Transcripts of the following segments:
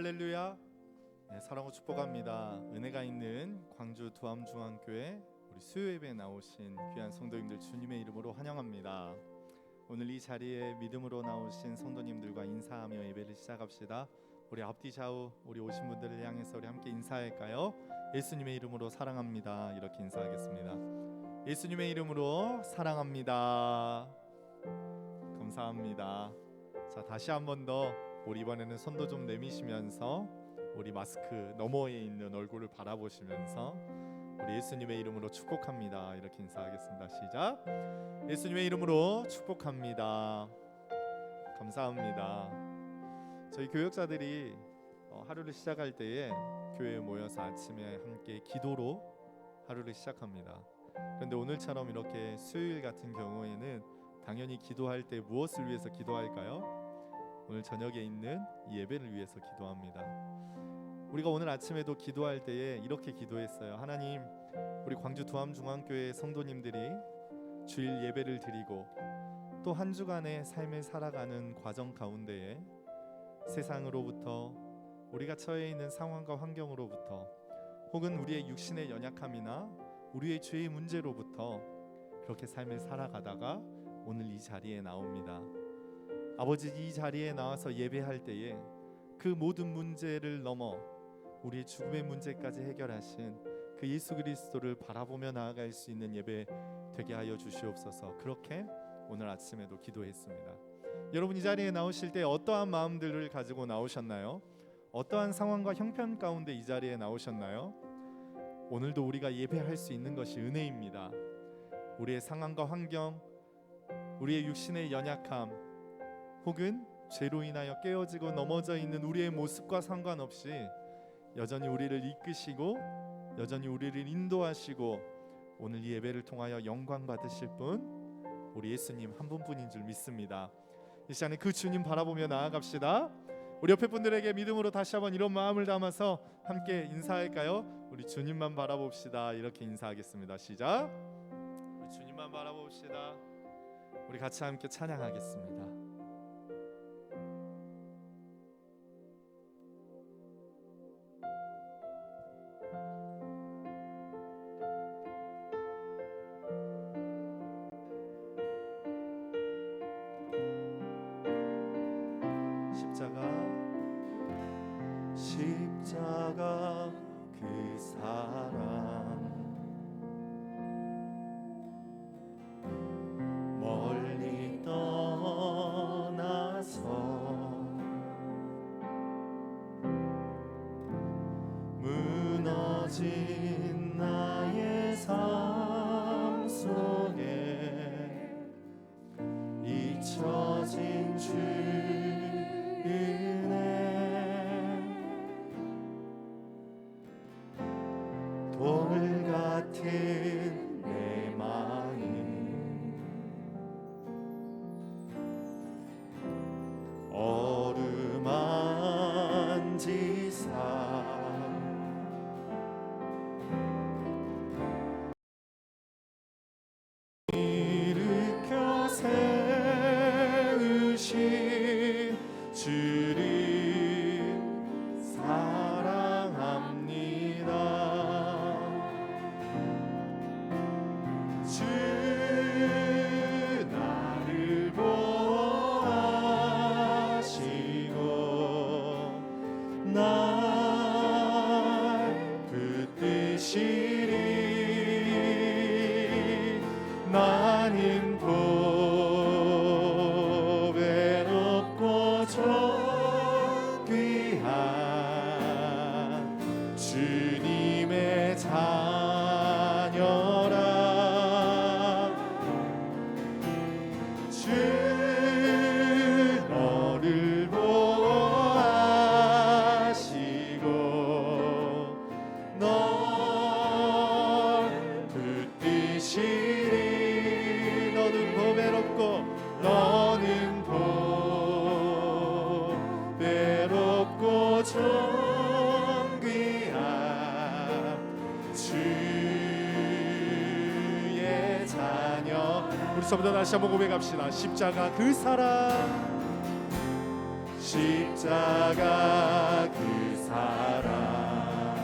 할렐루야. 네, 사랑하고 축복합니다. 은혜가 있는 광주 두암중앙교회 우리 수요 예배에 나오신 귀한 성도님들 주님의 이름으로 환영합니다. 오늘 이 자리에 믿음으로 나오신 성도님들과 인사하며 예배를 시작합시다. 우리 앞뒤 좌우 우리 오신 분들을 향해서 우리 함께 인사할까요? 예수님의 이름으로 사랑합니다. 이렇게 인사하겠습니다. 예수님의 이름으로 사랑합니다. 감사합니다. 자, 다시 한 번 더 우리 이번에는 손도 좀 내미시면서 우리 마스크 너머에 있는 얼굴을 바라보시면서 우리 예수님의 이름으로 축복합니다. 이렇게 인사하겠습니다. 시작. 예수님의 이름으로 축복합니다. 감사합니다. 저희 교역자들이 하루를 시작할 때에 교회에 모여서 아침에 함께 기도로 하루를 시작합니다. 그런데 오늘처럼 이렇게 수요일 같은 경우에는 당연히 기도할 때 무엇을 위해서 기도할까요? 오늘 저녁에 있는 이 예배를 위해서 기도합니다. 우리가 오늘 아침에도 기도할 때에 이렇게 기도했어요. 하나님, 우리 광주 두암중앙교회 성도님들이 주일 예배를 드리고 또 한 주간의 삶을 살아가는 과정 가운데에 세상으로부터 우리가 처해 있는 상황과 환경으로부터 혹은 우리의 육신의 연약함이나 우리의 죄의 문제로부터 그렇게 삶을 살아가다가 오늘 이 자리에 나옵니다. 아버지, 이 자리에 나와서 예배할 때에 그 모든 문제를 넘어 우리의 죽음의 문제까지 해결하신 그 예수 그리스도를 바라보며 나아갈 수 있는 예배 되게 하여 주시옵소서. 그렇게 오늘 아침에도 기도했습니다. 여러분, 이 자리에 나오실 때 어떠한 마음들을 가지고 나오셨나요? 어떠한 상황과 형편 가운데 이 자리에 나오셨나요? 오늘도 우리가 예배할 수 있는 것이 은혜입니다. 우리의 상황과 환경, 우리의 육신의 연약함 혹은 죄로 인하여 깨어지고 넘어져 있는 우리의 모습과 상관없이 여전히 우리를 이끄시고 여전히 우리를 인도하시고 오늘 이 예배를 통하여 영광 받으실 분 우리 예수님 한 분뿐인 줄 믿습니다. 이 시간에 그 주님 바라보며 나아갑시다. 우리 옆에 분들에게 믿음으로 다시 한번 이런 마음을 담아서 함께 인사할까요? 우리 주님만 바라봅시다. 이렇게 인사하겠습니다. 시작. 우리 주님만 바라봅시다. 우리 같이 함께 찬양하겠습니다. 십자가 그 사랑 멀리 떠나서 무너진 나의 삶 속에 잊혀진 주의 돌 같은 내 마음 어루만지사 일으켜 세우신 주를 나는 보배롭고 존귀한 주님의 자녀라. 주 너를 보호하시고 널 붙드시리. 너는 보배롭고 존귀한 주의 자녀. 우리 서부터 다시 한번 고백합시다. 십자가 그 사랑 십자가 그 사랑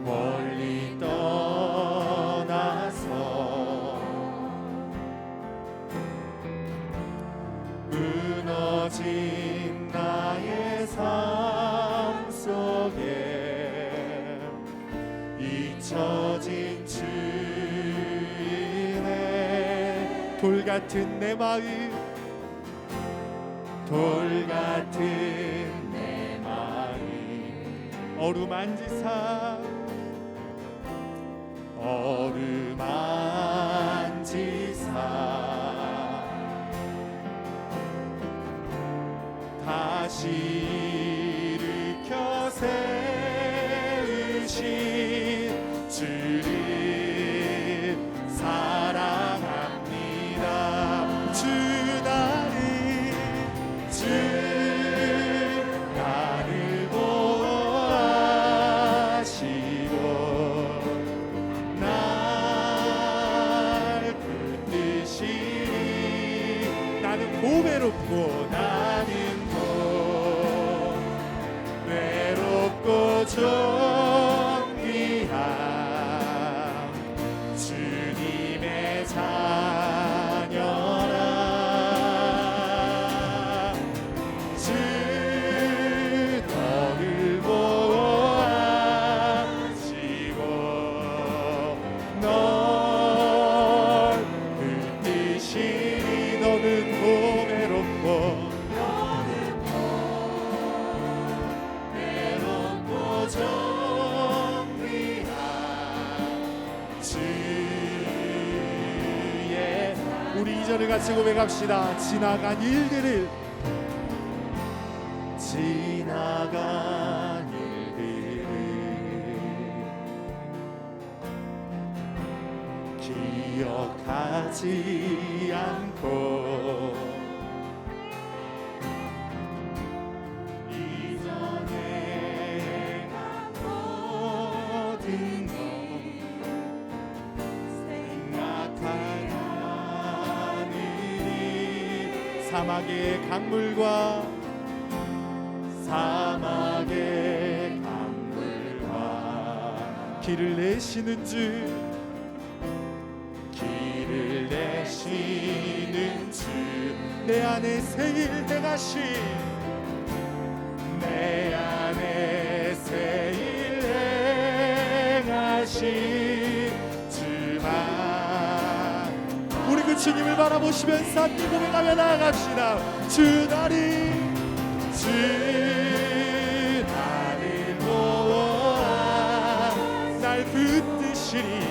멀리 떠나서 무너진 나의 삶 속에 잊혀진 주님의 돌같은 내 마음 돌같은 내 마음 어루만지사 다시 일으켜 세우신 주를 사랑합니다. 주 나를 보호하시고 날 붙드시니 나는 고배롭고 존귀한 주님의 자녀라. 주 너를 보호하시고 널 붙드시니 너는 보배롭고 우리 2절을 같이 고백합시다. 지나간 일들을 기억하지 않고 이전에 모든 것 생각하니 사막의 강물과 길을 내시는 주 내 안에 새 일 행하시 내 안에 새 일 행하시 주만 우리 그 주님을 바라보시면서 함께 고백하며 나아갑시다. 주 나를 보아 날 붙드시니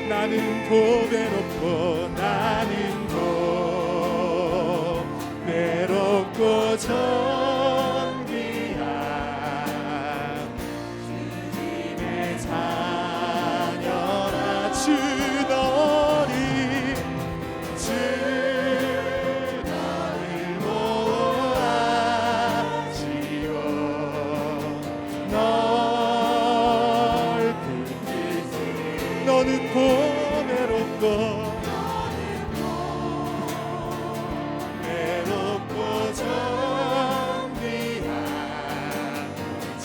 나는 보배롭고 나는 보배롭고 존귀한 주님의 자녀라. 주 너를 모아지고 널 붙드시니 너는 외롭고 존귀한 주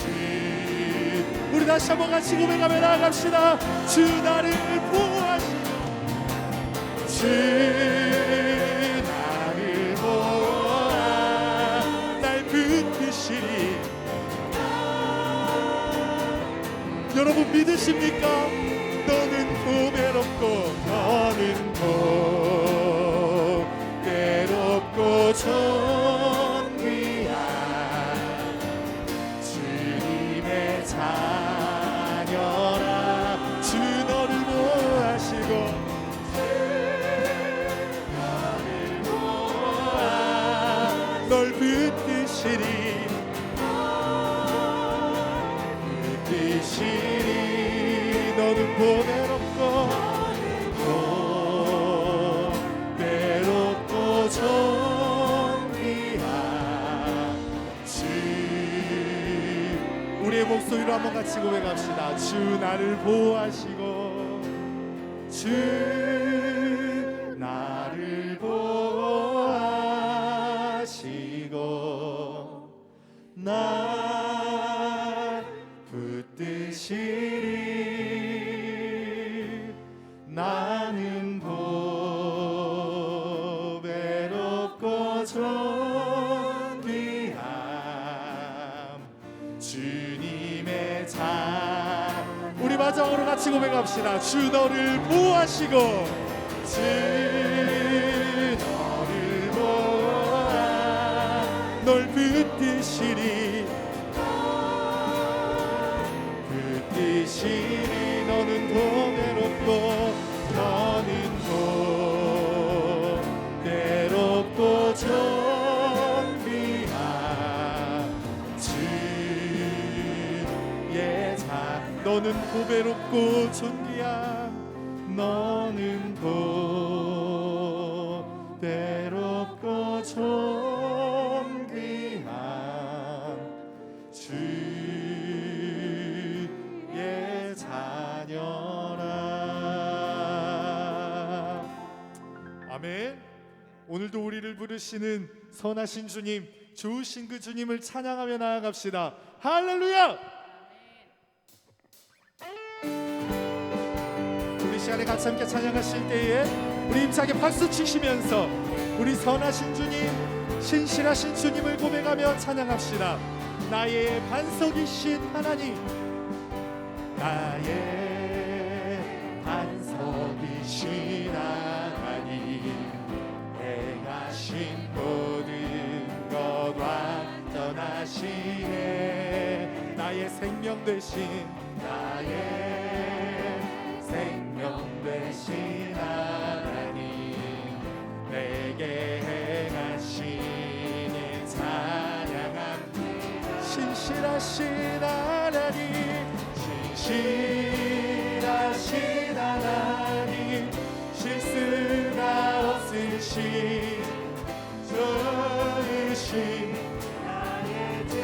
우리 다시 한번 같이 고백하며 나아갑시다. 주 나를 보호하시고 주 나를 보호하 날 붙드시니 여러분 믿으십니까? 너는 보배롭고 존귀한 주님의 자녀라. 주 너를 보호하시고 널 붙드시니 너는 보배롭고 존귀한 주 우리의 목소리로 한번 같이 고백합시다. 주 나를 보호하시고 주 주 나를 보호하시고 날 붙드시리. 나는 보배롭고 존귀함 주님의 자. 우리 마지막으로 같이 고백합시다. 주 너를 보호하시고 주 너를 보호하 널 붙드시리. 붙드시리. 너는 보배롭고 너는 보배롭고 존귀한 주의 자. 너는 보배롭고 존귀한 너는 보배롭고 존귀한 주의 자녀라. 아멘. 오늘도 우리를 부르시는 선하신 주님, 좋으신 그 주님을 찬양하며 나아갑시다. 할렐루야. 우리 시간에 같이 함께 찬양하실 때에 우리 힘차게 박수 치시면서 우리 선하신 주님, 신실하신 주님을 고백하며 찬양합시다. 나의 반석이신 하나님, 나의 반석이신 하나님, 행하신 모든 것 완전하시네. 나의 생명 되신 나의 생명 되신 하나님, 내게 행하시니 찬양합니다. 신실하신 하나님, 신실하신 하나님, 실수가 없으신 좋으신 나의 주.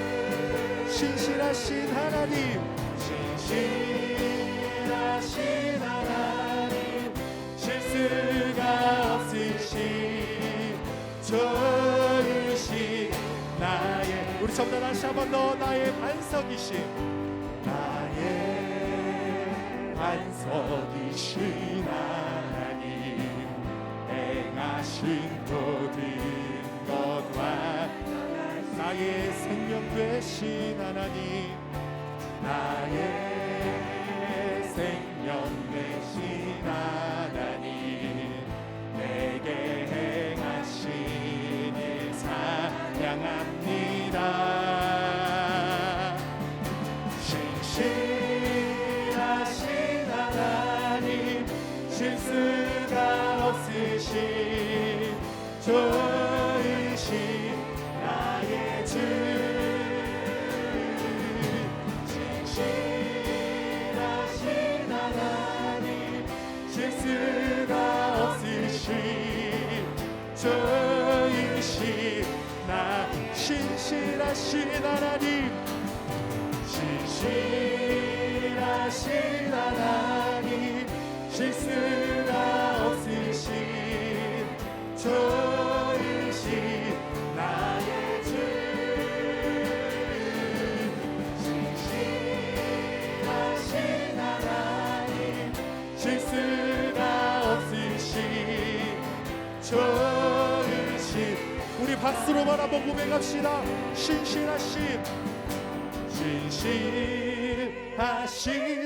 신실하신 하나님, 신실하신 하나님, 실수가 없으신 좋으신 나의. 우리 전부 다 다시 한번 더. 나의 반석이신, 나의 반석이신 하나님, 행하신 모든 것과 나의 생명 되신 하나님, 나의 생명 되신 하나님, 내게 행하시니 찬양합니다. 신실하신 하나님, 실수가 없으신 좋으신 나의 주. 신실하신 하나님, 실수가 없으신 좋으신 나. 신실하신 하나님, 신실하신 하나님, 실수가 없으신 좋으신 나의 주. 신실하신 하나님, 실수가 없으신 좋으신. 우리 박수로 바라보고 고백합시다. 신실하신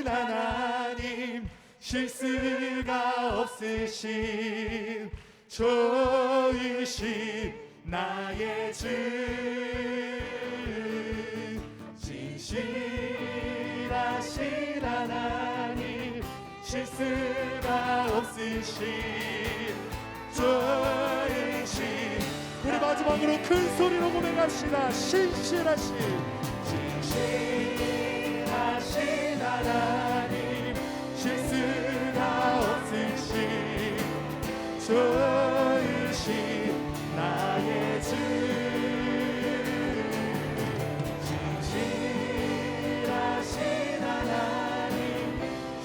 하나님, 실수가 없으신 좋으신 나의 주. 신실하신 하나님, 실수가 없으신 좋으신. 우리 마지막으로 큰 소리로 고백합시다. 신실하신 하나님, 실수가 없으신 좋으신 나의 주. 신실하신 하나님,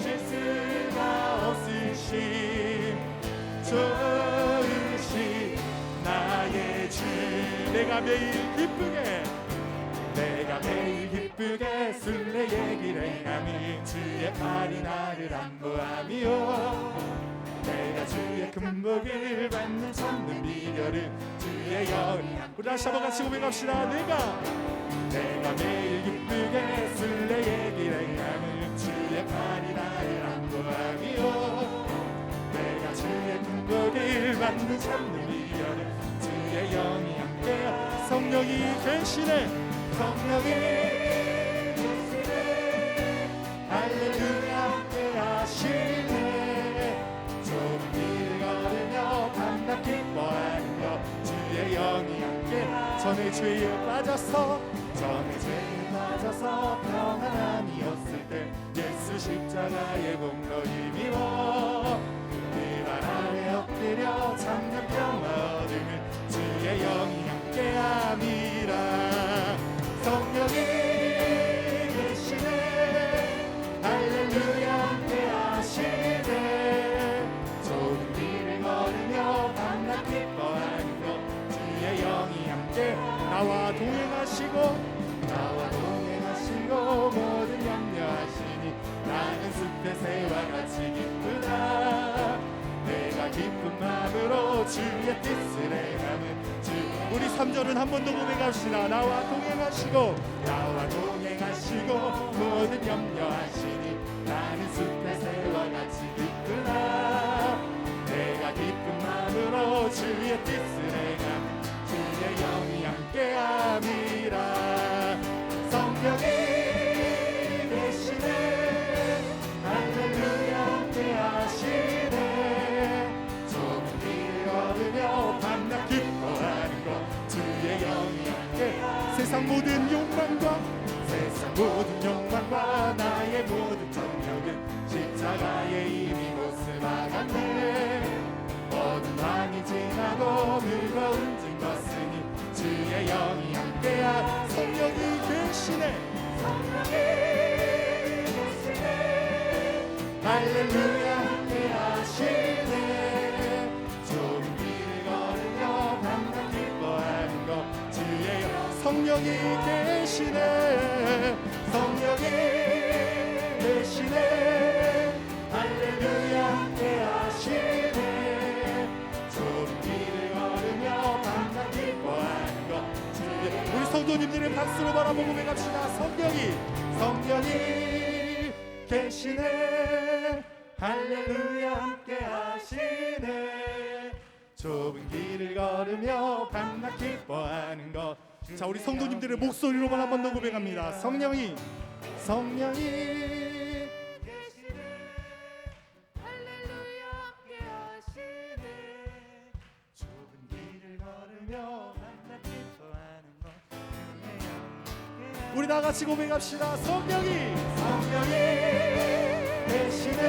실수가 없으신 매일 기쁘게 내가 매일 기쁘게 순례의 길에 가니 주의 팔이 나를 안보하며 내가 주의 큰 복을 받는 참는 비결은 주의 영이 우리 다시 한번 같이 고백합시다. 내가 매일 기쁘게 순례의 길에 가니 주의 팔이 나를 안보하며 내가 주의 큰 복을 받는 참는 비결은 주의 영이 함께하 성령이 계시네 성령이 계시네 할렐루야 함께하시네 좁은 길을 걸으며 밤낮 기뻐하는 것 주의 영이 함께 전에 죄에 빠져서 평안함이었을 때 예수 십자가의 공로 힘입어 그발 아래 엎드려 참된 평화 얻음을 주의 영이 함께함이라 성령이 계시네 할렐루야 함께하시네 좁은 길을 걸으며 밤낮 기뻐하는 것 주의 영이 함께 나와 동행하시고 모든 염려하시니 나는 숲의 새와 같이 기쁘다 내가 기쁜 마음으로 주의 뜻을 행하는 주 우리 3절은 한 번 더 고백합시다. 나와 동행하시고 모든 염려하시니 나는 숲의 새와 같이 기쁘다 내가 기쁜 마음으로 주의 뜻을 행하는 주의 영이 함께함이라 성령이 계시네 할렐루야 함께하시네 좁은 길을 걸으며 밤낮 기뻐하는 것 주의 영이 함께 세상 모든 욕망과 나의 모든 정력은 십자가에 이미 못 박았네 모든 왕이 지나고 무거운 짐 벗으니 주의 영이 함께하 성령이 계시네 할렐루야 함께하시네 좁은 길을 걸으며 밤낮 기뻐하는 것 주의 성령이 계시네 할렐루야 함께하시네 좁은 길을 걸으며 밤낮 기뻐하는 것 우리 성도님들의 박수로 바라보고 고백합시다. 성령이 계시네 할렐루야 함께하시네 좁은 길을 걸으며 밤낮 기뻐하는 것 자 우리 성도님들의 목소리로만 한 번 더 고백합니다. 성령이 계시네 할렐루야 함께하시네 좁은 길을 걸으며 밤낮 기뻐하는 것 우리 다같이 고백합시다. 성령이 계시네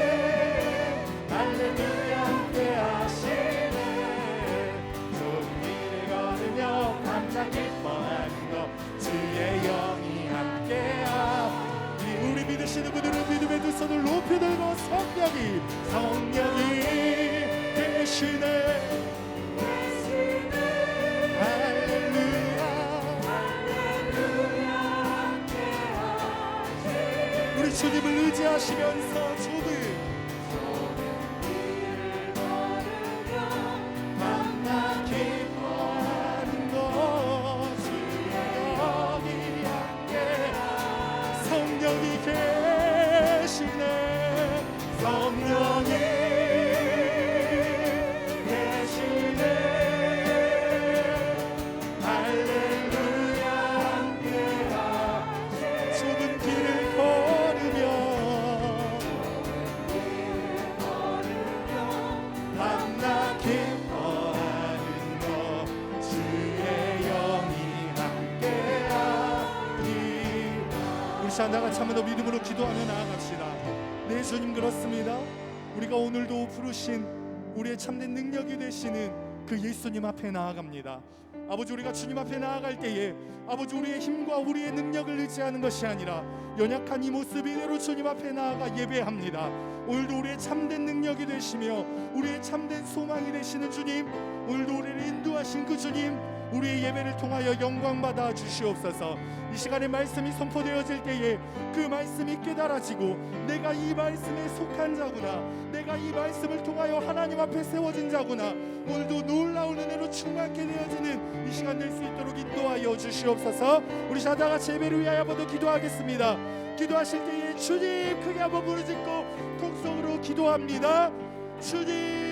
할렐루야 함께하시네 좁은 길을 걸으며 밤낮 기뻐하는 것 주의 영이 함께하 우리 믿으시는 분들은 믿음의 두 손을 높이 들고 성령이 계시네 할렐루야 우리 주님을 의지하시면서 좁은 길을 걸으며 밤낮 기뻐하는 것 주의 영이 함께하 성령이 계시네 성령이 계시네 할렐루야 함께하 좁은 길을 걸으며 밤낮 기뻐하는 것 주의 영이 함께하니 우리 다같이 한번 더 믿음으로 기도하며 나아갑시다. 네 주님 그렇습니다. 우리가 오늘도 부르신 우리의 참된 능력이 되시는 그 예수님 앞에 나아갑니다. 아버지 우리가 주님 앞에 나아갈 때에 아버지 우리의 힘과 우리의 능력을 의지하는 것이 아니라 연약한 이 모습 이대로 주님 앞에 나아가 예배합니다. 오늘도 우리의 참된 능력이 되시며 우리의 참된 소망이 되시는 주님 오늘도 우리를 인도하신 그 주님 우리의 예배를 통하여 영광 받아 주시옵소서. 이 시간에 말씀이 선포되어질 때에 그 말씀이 깨달아지고 내가 이 말씀에 속한 자구나, 내가 이 말씀을 통하여 하나님 앞에 세워진 자구나, 오늘도 놀라운 은혜로 충만케 되어지는 이 시간 될 수 있도록 인도하여 주시옵소서. 우리 다 같이 예배를 위하여 한번 더 기도하겠습니다. 기도하실 때에 주님 크게 한번 부르짖고 통성으로 기도합니다. 주님,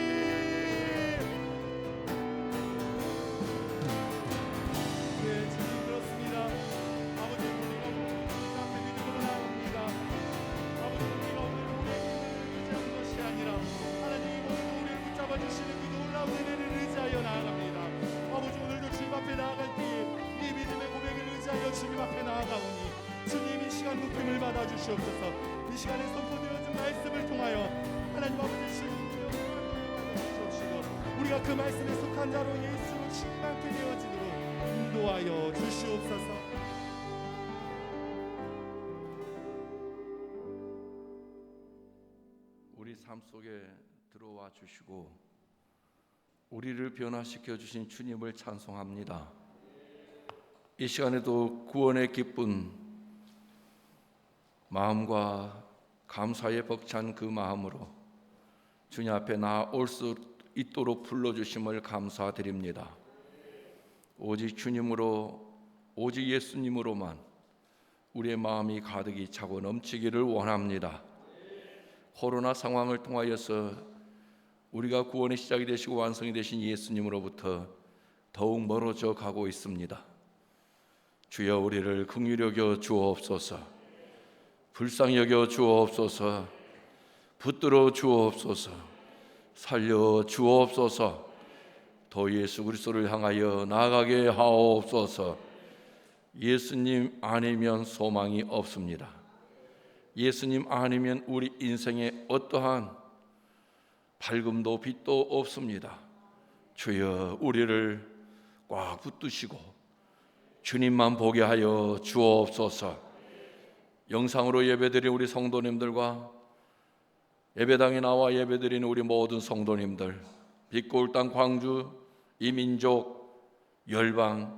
주님 앞에 나아가오니 주님 이 시간 높임을 받아 주시옵소서. 이 시간에 선포되어진 말씀을 통하여 하나님 아버지 주님께서 주시옵시고 우리가 그 말씀에 속한 자로 예수로 충만케 되어지도록 인도하여 주시옵소서. 우리 삶 속에 들어와 주시고 우리를 변화시켜 주신 주님을 찬송합니다. 이 시간에도 구원의 기쁜 마음과 감사에 벅찬 그 마음으로 주님 앞에 나올 수 있도록 불러주심을 감사드립니다. 오직 주님으로, 오직 예수님으로만 우리의 마음이 가득히 차고 넘치기를 원합니다. 코로나 상황을 통하여서 우리가 구원의 시작이 되시고 완성이 되신 예수님으로부터 더욱 멀어져 가고 있습니다. 주여 우리를 긍휼히 여겨 주옵소서. 불쌍히 여겨 주옵소서. 붙들어 주옵소서. 살려 주옵소서. 더 예수 그리스도를 향하여 나아가게 하옵소서. 예수님 아니면 소망이 없습니다. 예수님 아니면 우리 인생에 어떠한 밝음도 빛도 없습니다. 주여 우리를 꽉 붙드시고 주님만 보게 하여 주옵소서. 영상으로 예배드린 우리 성도님들과 예배당에 나와 예배드리는 우리 모든 성도님들, 빛고 올 땅 광주, 이민족, 열방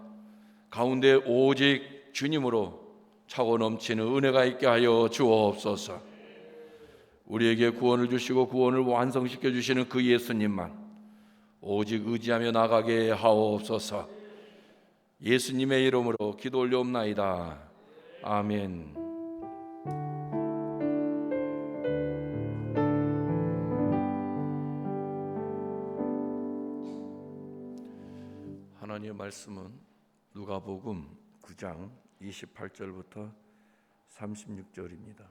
가운데 오직 주님으로 차고 넘치는 은혜가 있게 하여 주옵소서. 우리에게 구원을 주시고 구원을 완성시켜 주시는 그 예수님만 오직 의지하며 나가게 하옵소서. 예수님의 이름으로 기도 올려옵나이다. 아멘. 하나님의 말씀은 누가복음 9장 28절부터 36절입니다.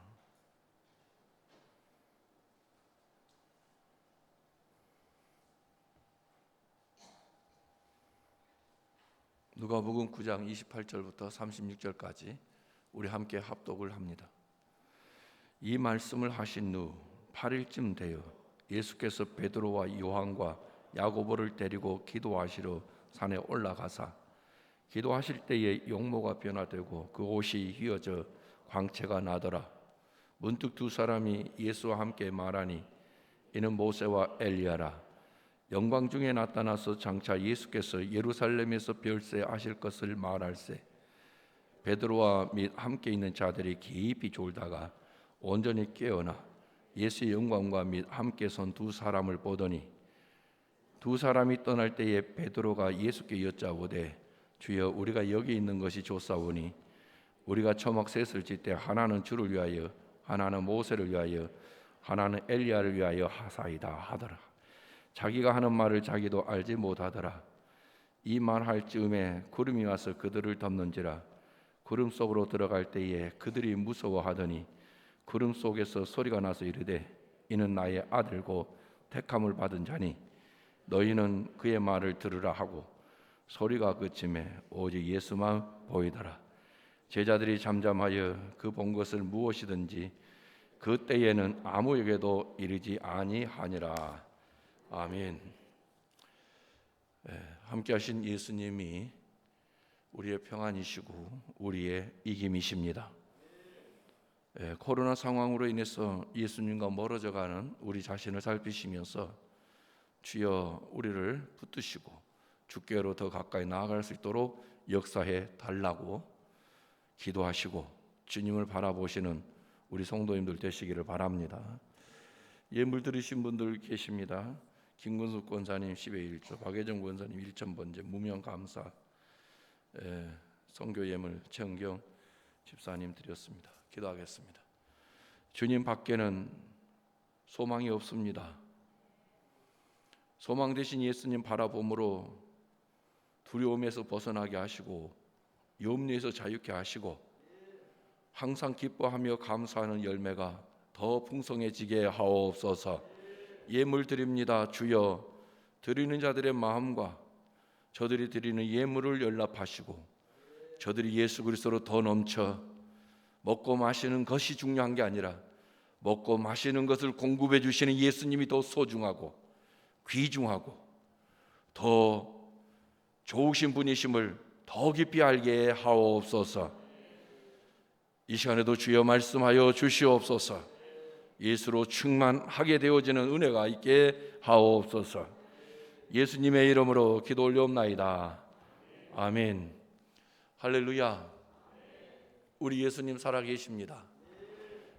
누가복음 9장 28절부터 36절까지 우리 함께 합독을 합니다. 이 말씀을 하신 후 8일쯤 되어 예수께서 베드로와 요한과 야고보를 데리고 기도하시러 산에 올라가사 기도하실 때에 용모가 변화되고 그 옷이 휘어져 광채가 나더라. 문득 두 사람이 예수와 함께 말하니 이는 모세와 엘리야라. 영광 중에 나타나서 장차 예수께서 예루살렘에서 별세하실 것을 말할세. 베드로와 및 함께 있는 자들이 깊이 졸다가 온전히 깨어나 예수의 영광과 및 함께 선 두 사람을 보더니 두 사람이 떠날 때에 베드로가 예수께 여짜오되 주여 우리가 여기 있는 것이 좋사오니 우리가 초막 셋을 질 때 하나는 주를 위하여 하나는 모세를 위하여 하나는 엘리야를 위하여 하사이다 하더라. 자기가 하는 말을 자기도 알지 못하더라. 이 말할 즈음에 구름이 와서 그들을 덮는지라. 구름 속으로 들어갈 때에 그들이 무서워하더니 구름 속에서 소리가 나서 이르되 이는 나의 아들고 택함을 받은 자니 너희는 그의 말을 들으라 하고 소리가 그침에 오직 예수만 보이더라. 제자들이 잠잠하여 그 본 것을 무엇이든지 그 때에는 아무에게도 이르지 아니하니라. 아멘. 함께 하신 예수님이 우리의 평안이시고 우리의 이김이십니다. 코로나 상황으로 인해서 예수님과 멀어져가는 우리 자신을 살피시면서 주여 우리를 붙드시고 주께로 더 가까이 나아갈 수 있도록 역사해 달라고 기도하시고 주님을 바라보시는 우리 성도님들 되시기를 바랍니다. 예물 드리신 분들 계십니다. 김근숙 권사님 10의 1조, 박혜정 권사님 1,000번째, 무명 감사, 선교 예물 최은경 집사님 드렸습니다. 기도하겠습니다. 주님 밖에는 소망이 없습니다. 소망 되신 예수님 바라봄으로 두려움에서 벗어나게 하시고 염려에서 자유케 하시고 항상 기뻐하며 감사하는 열매가 더 풍성해지게 하옵소서. 예물 드립니다. 주여, 드리는 자들의 마음과 저들이 드리는 예물을 연락하시고 저들이 예수 그리스도로 더 넘쳐 먹고 마시는 것이 중요한 게 아니라 먹고 마시는 것을 공급해 주시는 예수님이 더 소중하고 귀중하고 더 좋으신 분이심을 더 깊이 알게 하옵소서. 이 시간에도 주여 말씀하여 주시옵소서. 예수로 충만하게 되어지는 은혜가 있게 하옵소서. 예수님의 이름으로 기도 올려옵나이다. 아멘. 할렐루야. 우리 예수님 살아계십니다.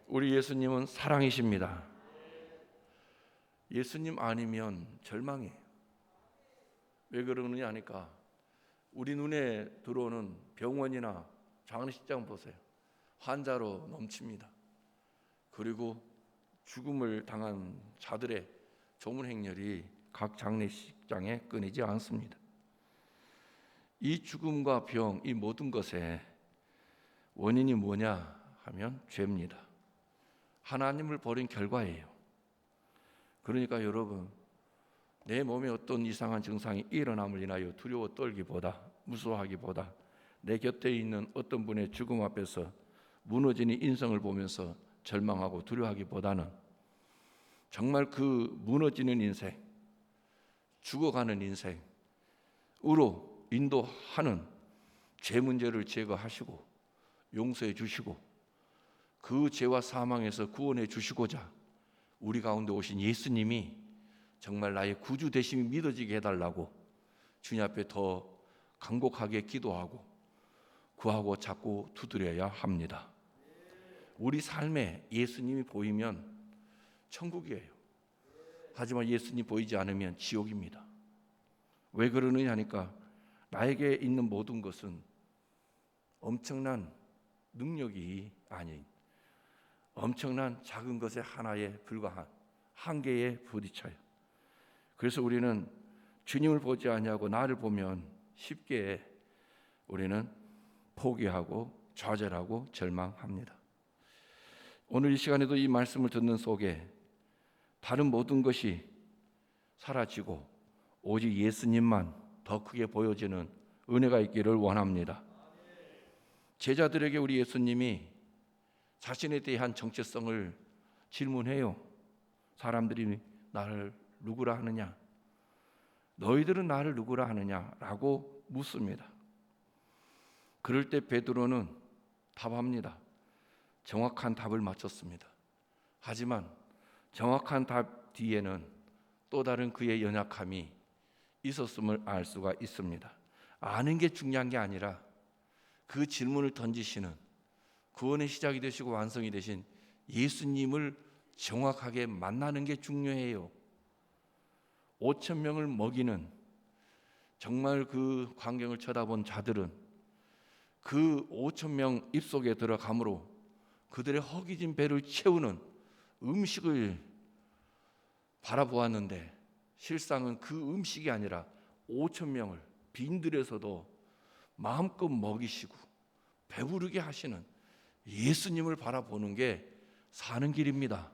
우리 예수님은 사랑이십니다. 예수님 아니면 절망이에요. 왜 그러느냐 하니까 우리 눈에 들어오는 병원이나 장례식장 보세요. 환자로 넘칩니다. 그리고 죽음을 당한 자들의 조문 행렬이 각 장례식장에 끊이지 않습니다. 이 죽음과 병, 이 모든 것의 원인이 뭐냐 하면 죄입니다. 하나님을 버린 결과예요. 그러니까 여러분, 내 몸에 어떤 이상한 증상이 일어남을 인하여 두려워 떨기보다, 무서워하기보다 내 곁에 있는 어떤 분의 죽음 앞에서 무너지는 인생을 보면서 절망하고 두려워하기보다는 정말 그 무너지는 인생, 죽어가는 인생으로 인도하는 죄 문제를 제거하시고 용서해 주시고 그 죄와 사망에서 구원해 주시고자 우리 가운데 오신 예수님이 정말 나의 구주 되심이 믿어지게 해달라고 주님 앞에 더 간곡하게 기도하고 구하고 자꾸 두드려야 합니다. 우리 삶에 예수님이 보이면 천국이에요. 하지만 예수님 보이지 않으면 지옥입니다. 왜 그러느냐 하니까 나에게 있는 모든 것은 엄청난 능력이 아닌 엄청난 작은 것의 하나에 불과한 한계에 부딪혀요. 그래서 우리는 주님을 보지 아니하고 나를 보면 쉽게 우리는 포기하고 좌절하고 절망합니다. 오늘 이 시간에도 이 말씀을 듣는 속에 다른 모든 것이 사라지고 오직 예수님만 더 크게 보여지는 은혜가 있기를 원합니다. 제자들에게 우리 예수님이 자신에 대한 정체성을 질문해요. 사람들이 나를 누구라 하느냐? 너희들은 나를 누구라 하느냐라고 묻습니다. 그럴 때 베드로는 답합니다. 정확한 답을 맞췄습니다. 하지만 정확한 답 뒤에는 또 다른 그의 연약함이 있었음을 알 수가 있습니다. 아는 게 중요한 게 아니라 그 질문을 던지시는 구원의 시작이 되시고 완성이 되신 예수님을 정확하게 만나는 게 중요해요. 5천 명을 먹이는 정말 그 광경을 쳐다본 자들은 그 5천 명 입속에 들어가므로 그들의 허기진 배를 채우는 음식을 바라보았는데 실상은 그 음식이 아니라 5천 명을 빈들에서도 마음껏 먹이시고 배부르게 하시는 예수님을 바라보는 게 사는 길입니다.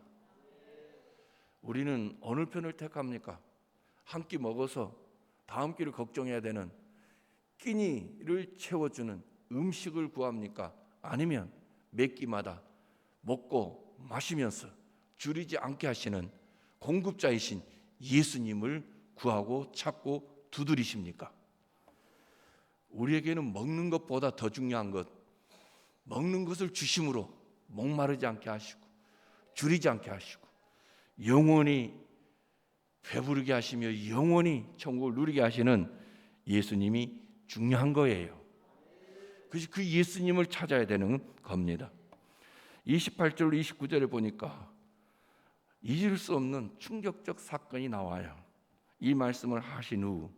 우리는 어느 편을 택합니까? 한 끼 먹어서 다음 끼를 걱정해야 되는 끼니를 채워주는 음식을 구합니까? 아니면 몇 끼마다 먹고 마시면서 줄이지 않게 하시는 공급자이신 예수님을 구하고 찾고 두드리십니까? 우리에게는 먹는 것보다 더 중요한 것, 먹는 것을 주심으로 목마르지 않게 하시고 줄이지 않게 하시고 영원히 배부르게 하시며 영원히 천국을 누리게 하시는 예수님이 중요한 거예요. 그래서 그 예수님을 찾아야 되는 겁니다. 28절 29절에 보니까 잊을 수 없는 충격적 사건이 나와요. 이 말씀을 하신 후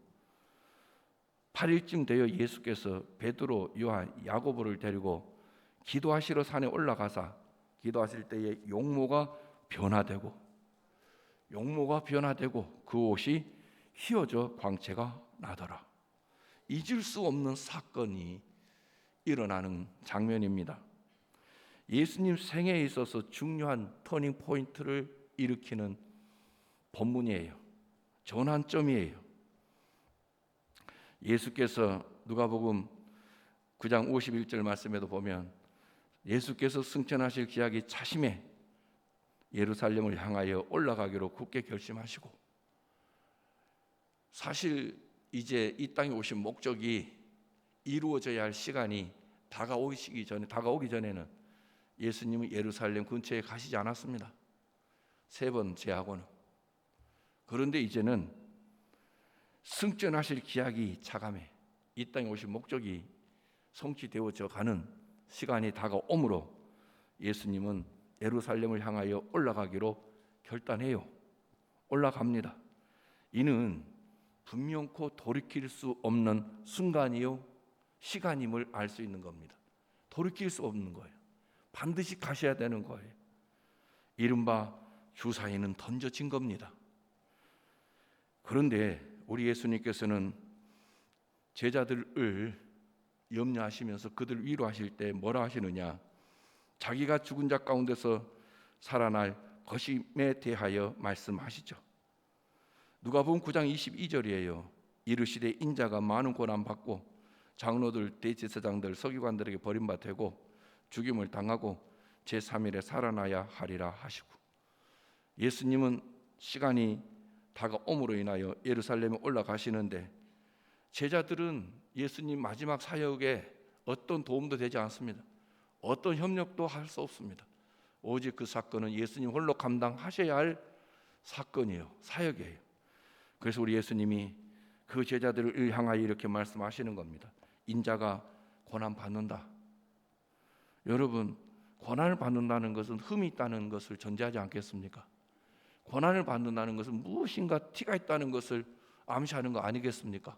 8일쯤 되어 예수께서 베드로, 요한, 야고보를 데리고 기도하시러 산에 올라가사 기도하실 때에 용모가 변화되고 그 옷이 휘어져 광채가 나더라. 잊을 수 없는 사건이 일어나는 장면입니다. 예수님 생애에 있어서 중요한 터닝 포인트를 일으키는 본문이에요. 전환점이에요. 예수께서 누가복음 9장 51절 말씀에도 보면 예수께서 승천하실 기약이 차심에 예루살렘을 향하여 올라가기로 굳게 결심하시고, 사실 이제 이 땅에 오신 목적이 이루어져야 할 시간이 다가오기 전에는 예수님은 예루살렘 근처에 가시지 않았습니다. 3번 제하고는. 그런데 이제는 승천하실 기약이 차감해 이 땅에 오신 목적이 성취되어져 가는 시간이 다가오므로 예수님은 예루살렘을 향하여 올라가기로 결단해요. 올라갑니다. 이는 분명코 돌이킬 수 없는 순간이요 시간임을 알 수 있는 겁니다. 돌이킬 수 없는 거예요. 반드시 가셔야 되는 거예요. 이른바 주사위는 던져진 겁니다. 그런데 우리 예수님께서는 제자들을 염려하시면서 그들 위로하실 때 뭐라 하시느냐? 자기가 죽은 자 가운데서 살아날 것임에 대하여 말씀하시죠. 누가복음 9장 22절이에요. 이르시되 인자가 많은 고난 받고 장로들, 대제사장들, 서기관들에게 버림받고 죽임을 당하고 제3일에 살아나야 하리라 하시고, 예수님은 시간이 다가옴으로 인하여 예루살렘에 올라가시는데 제자들은 예수님 마지막 사역에 어떤 도움도 되지 않습니다. 어떤 협력도 할 수 없습니다. 오직 그 사건은 예수님 홀로 감당하셔야 할 사건이에요. 사역이에요. 그래서 우리 예수님이 그 제자들을 향하여 이렇게 말씀하시는 겁니다. 인자가 고난 받는다. 여러분, 고난을 받는다는 것은 흠이 있다는 것을 전제하지 않겠습니까? 고난을 받는다는 것은 무엇인가 티가 있다는 것을 암시하는 거 아니겠습니까?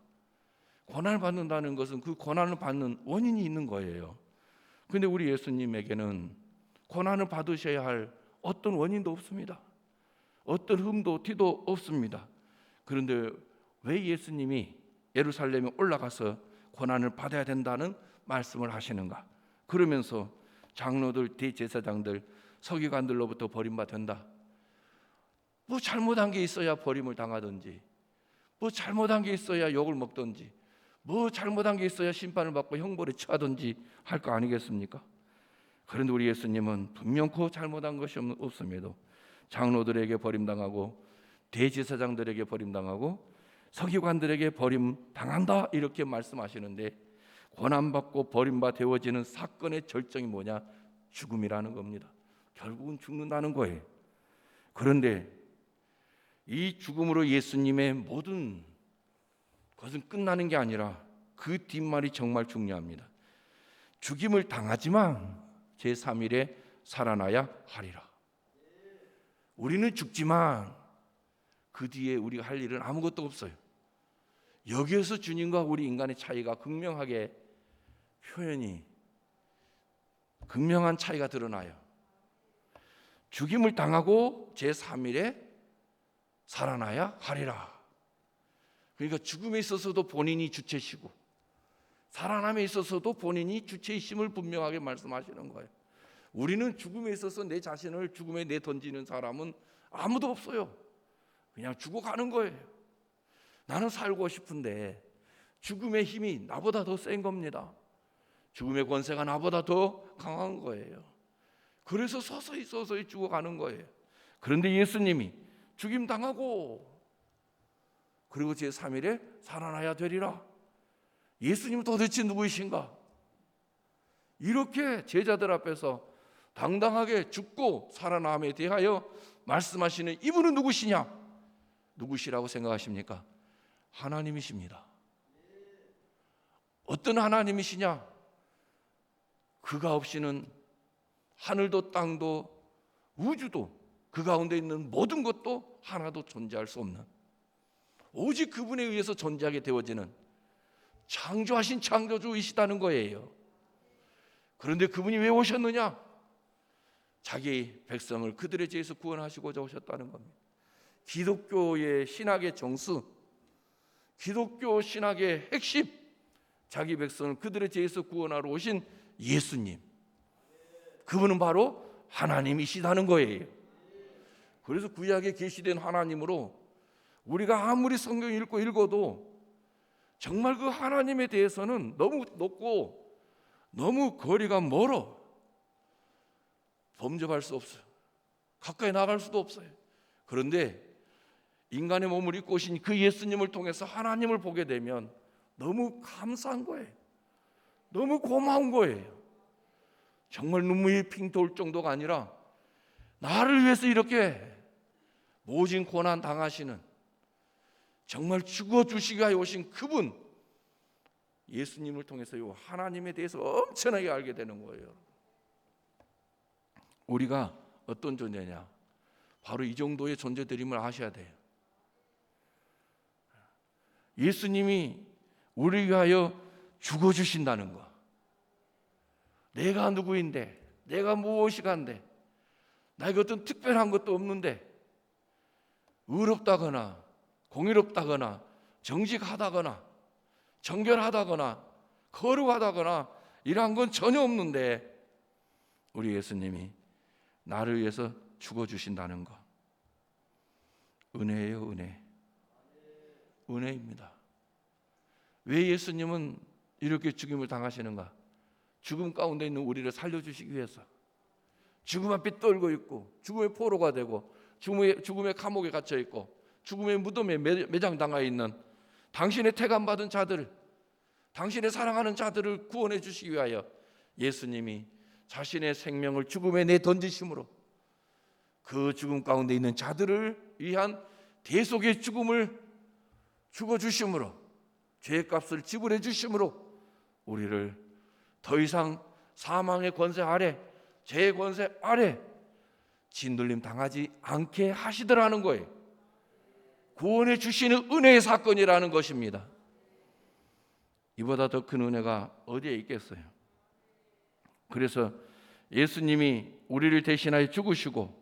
고난을 받는다는 것은 그 고난을 받는 원인이 있는 거예요. 그런데 우리 예수님에게는 고난을 받으셔야 할 어떤 원인도 없습니다. 어떤 흠도 티도 없습니다. 그런데 왜 예수님이 예루살렘에 올라가서 고난을 받아야 된다는 말씀을 하시는가? 그러면서 장로들, 대제사장들, 서기관들로부터 버림받는다. 뭐 잘못한 게 있어야 버림을 당하든지, 뭐 잘못한 게 있어야 욕을 먹든지, 뭐 잘못한 게 있어야 심판을 받고 형벌에 처하든지 할 거 아니겠습니까? 그런데 우리 예수님은 분명코 잘못한 것이 없음에도 장로들에게 버림당하고 대제사장들에게 버림당하고 서기관들에게 버림당한다 이렇게 말씀하시는데, 고난받고 버림받아 되어지는 사건의 절정이 뭐냐? 죽음이라는 겁니다. 결국은 죽는다는 거예요. 그런데 이 죽음으로 예수님의 모든 것은 끝나는 게 아니라 그 뒷말이 정말 중요합니다. 죽임을 당하지만 제3일에 살아나야 하리라. 우리는 죽지만 그 뒤에 우리가 할 일은 아무것도 없어요. 여기에서 주님과 우리 인간의 차이가 극명하게 극명한 차이가 드러나요. 죽임을 당하고 제3일에 살아나야 하리라. 그러니까 죽음에 있어서도 본인이 주체시고 살아남에 있어서도 본인이 주체이심을 분명하게 말씀하시는 거예요. 우리는 죽음에 있어서 내 자신을 죽음에 내던지는 사람은 아무도 없어요. 그냥 죽어가는 거예요. 나는 살고 싶은데 죽음의 힘이 나보다 더 센 겁니다. 죽음의 권세가 나보다 더 강한 거예요. 그래서 서서히 죽어가는 거예요. 그런데 예수님이 죽임 당하고 그리고 제3일에 살아나야 되리라. 예수님은 도대체 누구이신가? 이렇게 제자들 앞에서 당당하게 죽고 살아남에 대하여 말씀하시는 이분은 누구시냐? 누구시라고 생각하십니까? 하나님이십니다. 어떤 하나님이시냐? 그가 없이는 하늘도 땅도 우주도 그 가운데 있는 모든 것도 하나도 존재할 수 없는, 오직 그분에 의해서 존재하게 되어지는 창조하신 창조주이시다는 거예요. 그런데 그분이 왜 오셨느냐? 자기 백성을 그들의 죄에서 구원하시고자 오셨다는 겁니다. 기독교의 신학의 정수, 기독교 신학의 핵심, 자기 백성을 그들의 죄에서 구원하러 오신 예수님, 그분은 바로 하나님이시다는 거예요. 그래서 구약에 계시된 하나님으로 우리가 아무리 성경 읽고 읽어도 정말 그 하나님에 대해서는 너무 높고 너무 거리가 멀어. 범접할 수 없어요. 가까이 나갈 수도 없어요. 그런데 인간의 몸을 입고 오신 그 예수님을 통해서 하나님을 보게 되면 너무 감사한 거예요. 너무 고마운 거예요. 정말 눈물이 핑 돌 정도가 아니라 나를 위해서 이렇게 모진 고난 당하시는, 정말 죽어주시기 위하여 오신 그분 예수님을 통해서 이 하나님에 대해서 엄청나게 알게 되는 거예요. 우리가 어떤 존재냐? 바로 이 정도의 존재들임을 아셔야 돼요. 예수님이 우리 위하여 죽어주신다는 거. 내가 누구인데, 내가 무엇이간데, 나에게 어떤 특별한 것도 없는데 의롭다거나 공의롭다거나 정직하다거나 정결하다거나 거룩하다거나 이러한 건 전혀 없는데 우리 예수님이 나를 위해서 죽어주신다는 거, 은혜예요. 은혜입니다. 왜 예수님은 이렇게 죽임을 당하시는가? 죽음 가운데 있는 우리를 살려주시기 위해서. 죽음 앞에 떨고 있고 죽음의 포로가 되고 죽음의 감옥에 갇혀 있고 죽음의 무덤에 매장당하 있는 당신의 택함받은 자들을, 당신의 사랑하는 자들을 구원해 주시기 위하여 예수님이 자신의 생명을 죽음에 내던지심으로 그 죽음 가운데 있는 자들을 위한 대속의 죽음을 죽어주심으로, 죄값을 지불해 주심으로 우리를 더 이상 사망의 권세 아래, 죄의 권세 아래 짓눌림 당하지 않게 하시더라는 거예요. 구원해 주시는 은혜의 사건이라는 것입니다. 이보다 더 큰 은혜가 어디에 있겠어요? 그래서 예수님이 우리를 대신하여 죽으시고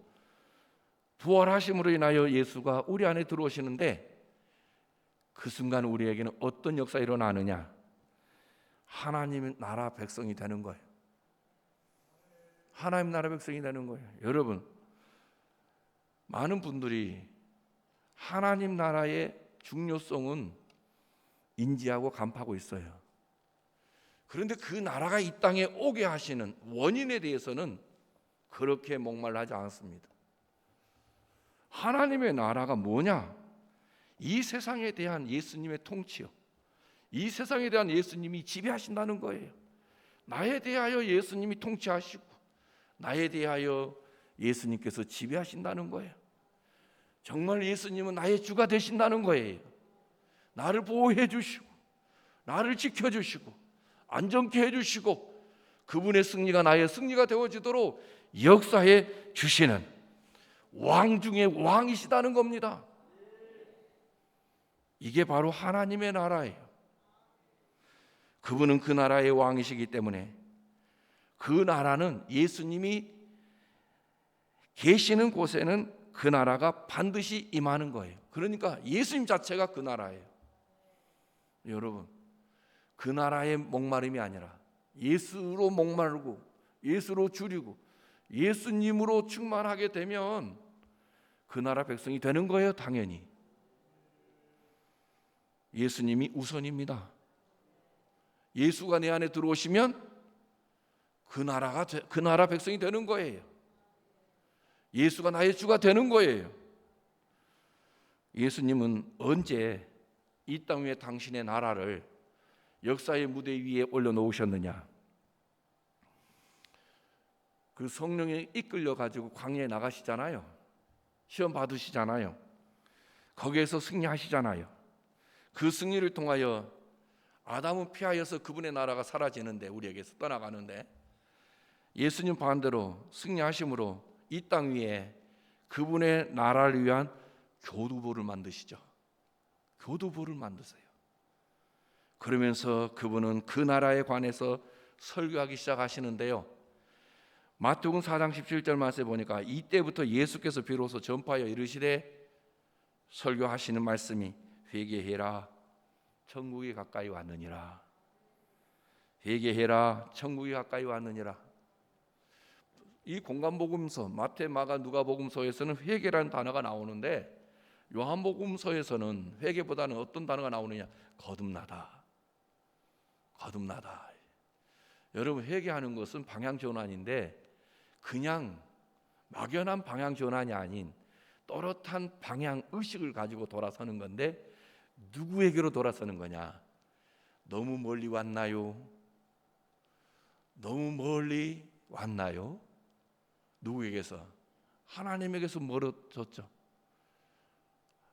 부활하심으로 인하여 예수가 우리 안에 들어오시는데 그 순간 우리에게는 어떤 역사가 일어나느냐? 하나님 나라 백성이 되는 거예요. 하나님 나라 백성이 되는 거예요. 여러분, 많은 분들이 하나님 나라의 중요성은 인지하고 간파하고 있어요. 그런데 그 나라가 이 땅에 오게 하시는 원인에 대해서는 그렇게 목말라하지 않습니다. 하나님의 나라가 뭐냐? 이 세상에 대한 예수님의 통치요, 이 세상에 대한 예수님이 지배하신다는 거예요. 나에 대하여 예수님이 통치하시고 나에 대하여 예수님께서 지배하신다는 거예요. 정말 예수님은 나의 주가 되신다는 거예요. 나를 보호해 주시고 나를 지켜주시고 안전케 해주시고 그분의 승리가 나의 승리가 되어지도록 역사해 주시는 왕 중의 왕이시다는 겁니다. 이게 바로 하나님의 나라예요. 그분은 그 나라의 왕이시기 때문에 그 나라는 예수님이 계시는 곳에는 그 나라가 반드시 임하는 거예요. 그러니까 예수님 자체가 그 나라예요. 여러분, 그 나라의 목마름이 아니라 예수로 목마르고 예수로 줄이고 예수님으로 충만하게 되면 그 나라 백성이 되는 거예요. 당연히 예수님이 우선입니다. 예수가 내 안에 들어오시면 그 나라 백성이 되는 거예요. 예수가 나의 주가 되는 거예요. 예수님은 언제 이 땅 위에 당신의 나라를 역사의 무대 위에 올려놓으셨느냐? 그 성령에 이끌려 가지고 광야에 나가시잖아요. 시험 받으시잖아요. 거기에서 승리하시잖아요. 그 승리를 통하여 아담은 피하여서 그분의 나라가 사라지는데, 우리에게서 떠나가는데, 예수님 반대로 승리하심으로 이 땅 위에 그분의 나라를 위한 교두보를 만드시죠. 교두보를 만드세요. 그러면서 그분은 그 나라에 관해서 설교하기 시작하시는데요, 마태복음 4장 17절 말씀에 보니까 이때부터 예수께서 비로소 전파하여 이르시되, 설교하시는 말씀이 회개해라 천국이 가까이 왔느니라. 회개해라 천국이 가까이 왔느니라. 이 공간복음서 마태, 마가, 누가복음서에서는 회개라는 단어가 나오는데, 요한복음서에서는 회개보다는 어떤 단어가 나오느냐? 거듭나다. 거듭나다. 여러분, 회개하는 것은 방향 전환인데, 그냥 막연한 방향 전환이 아닌 또렷한 방향 의식을 가지고 돌아서는 건데, 누구에게로 돌아서는 거냐? 너무 멀리 왔나요? 너무 멀리 왔나요? 누구에게서? 하나님에게서 멀어졌죠.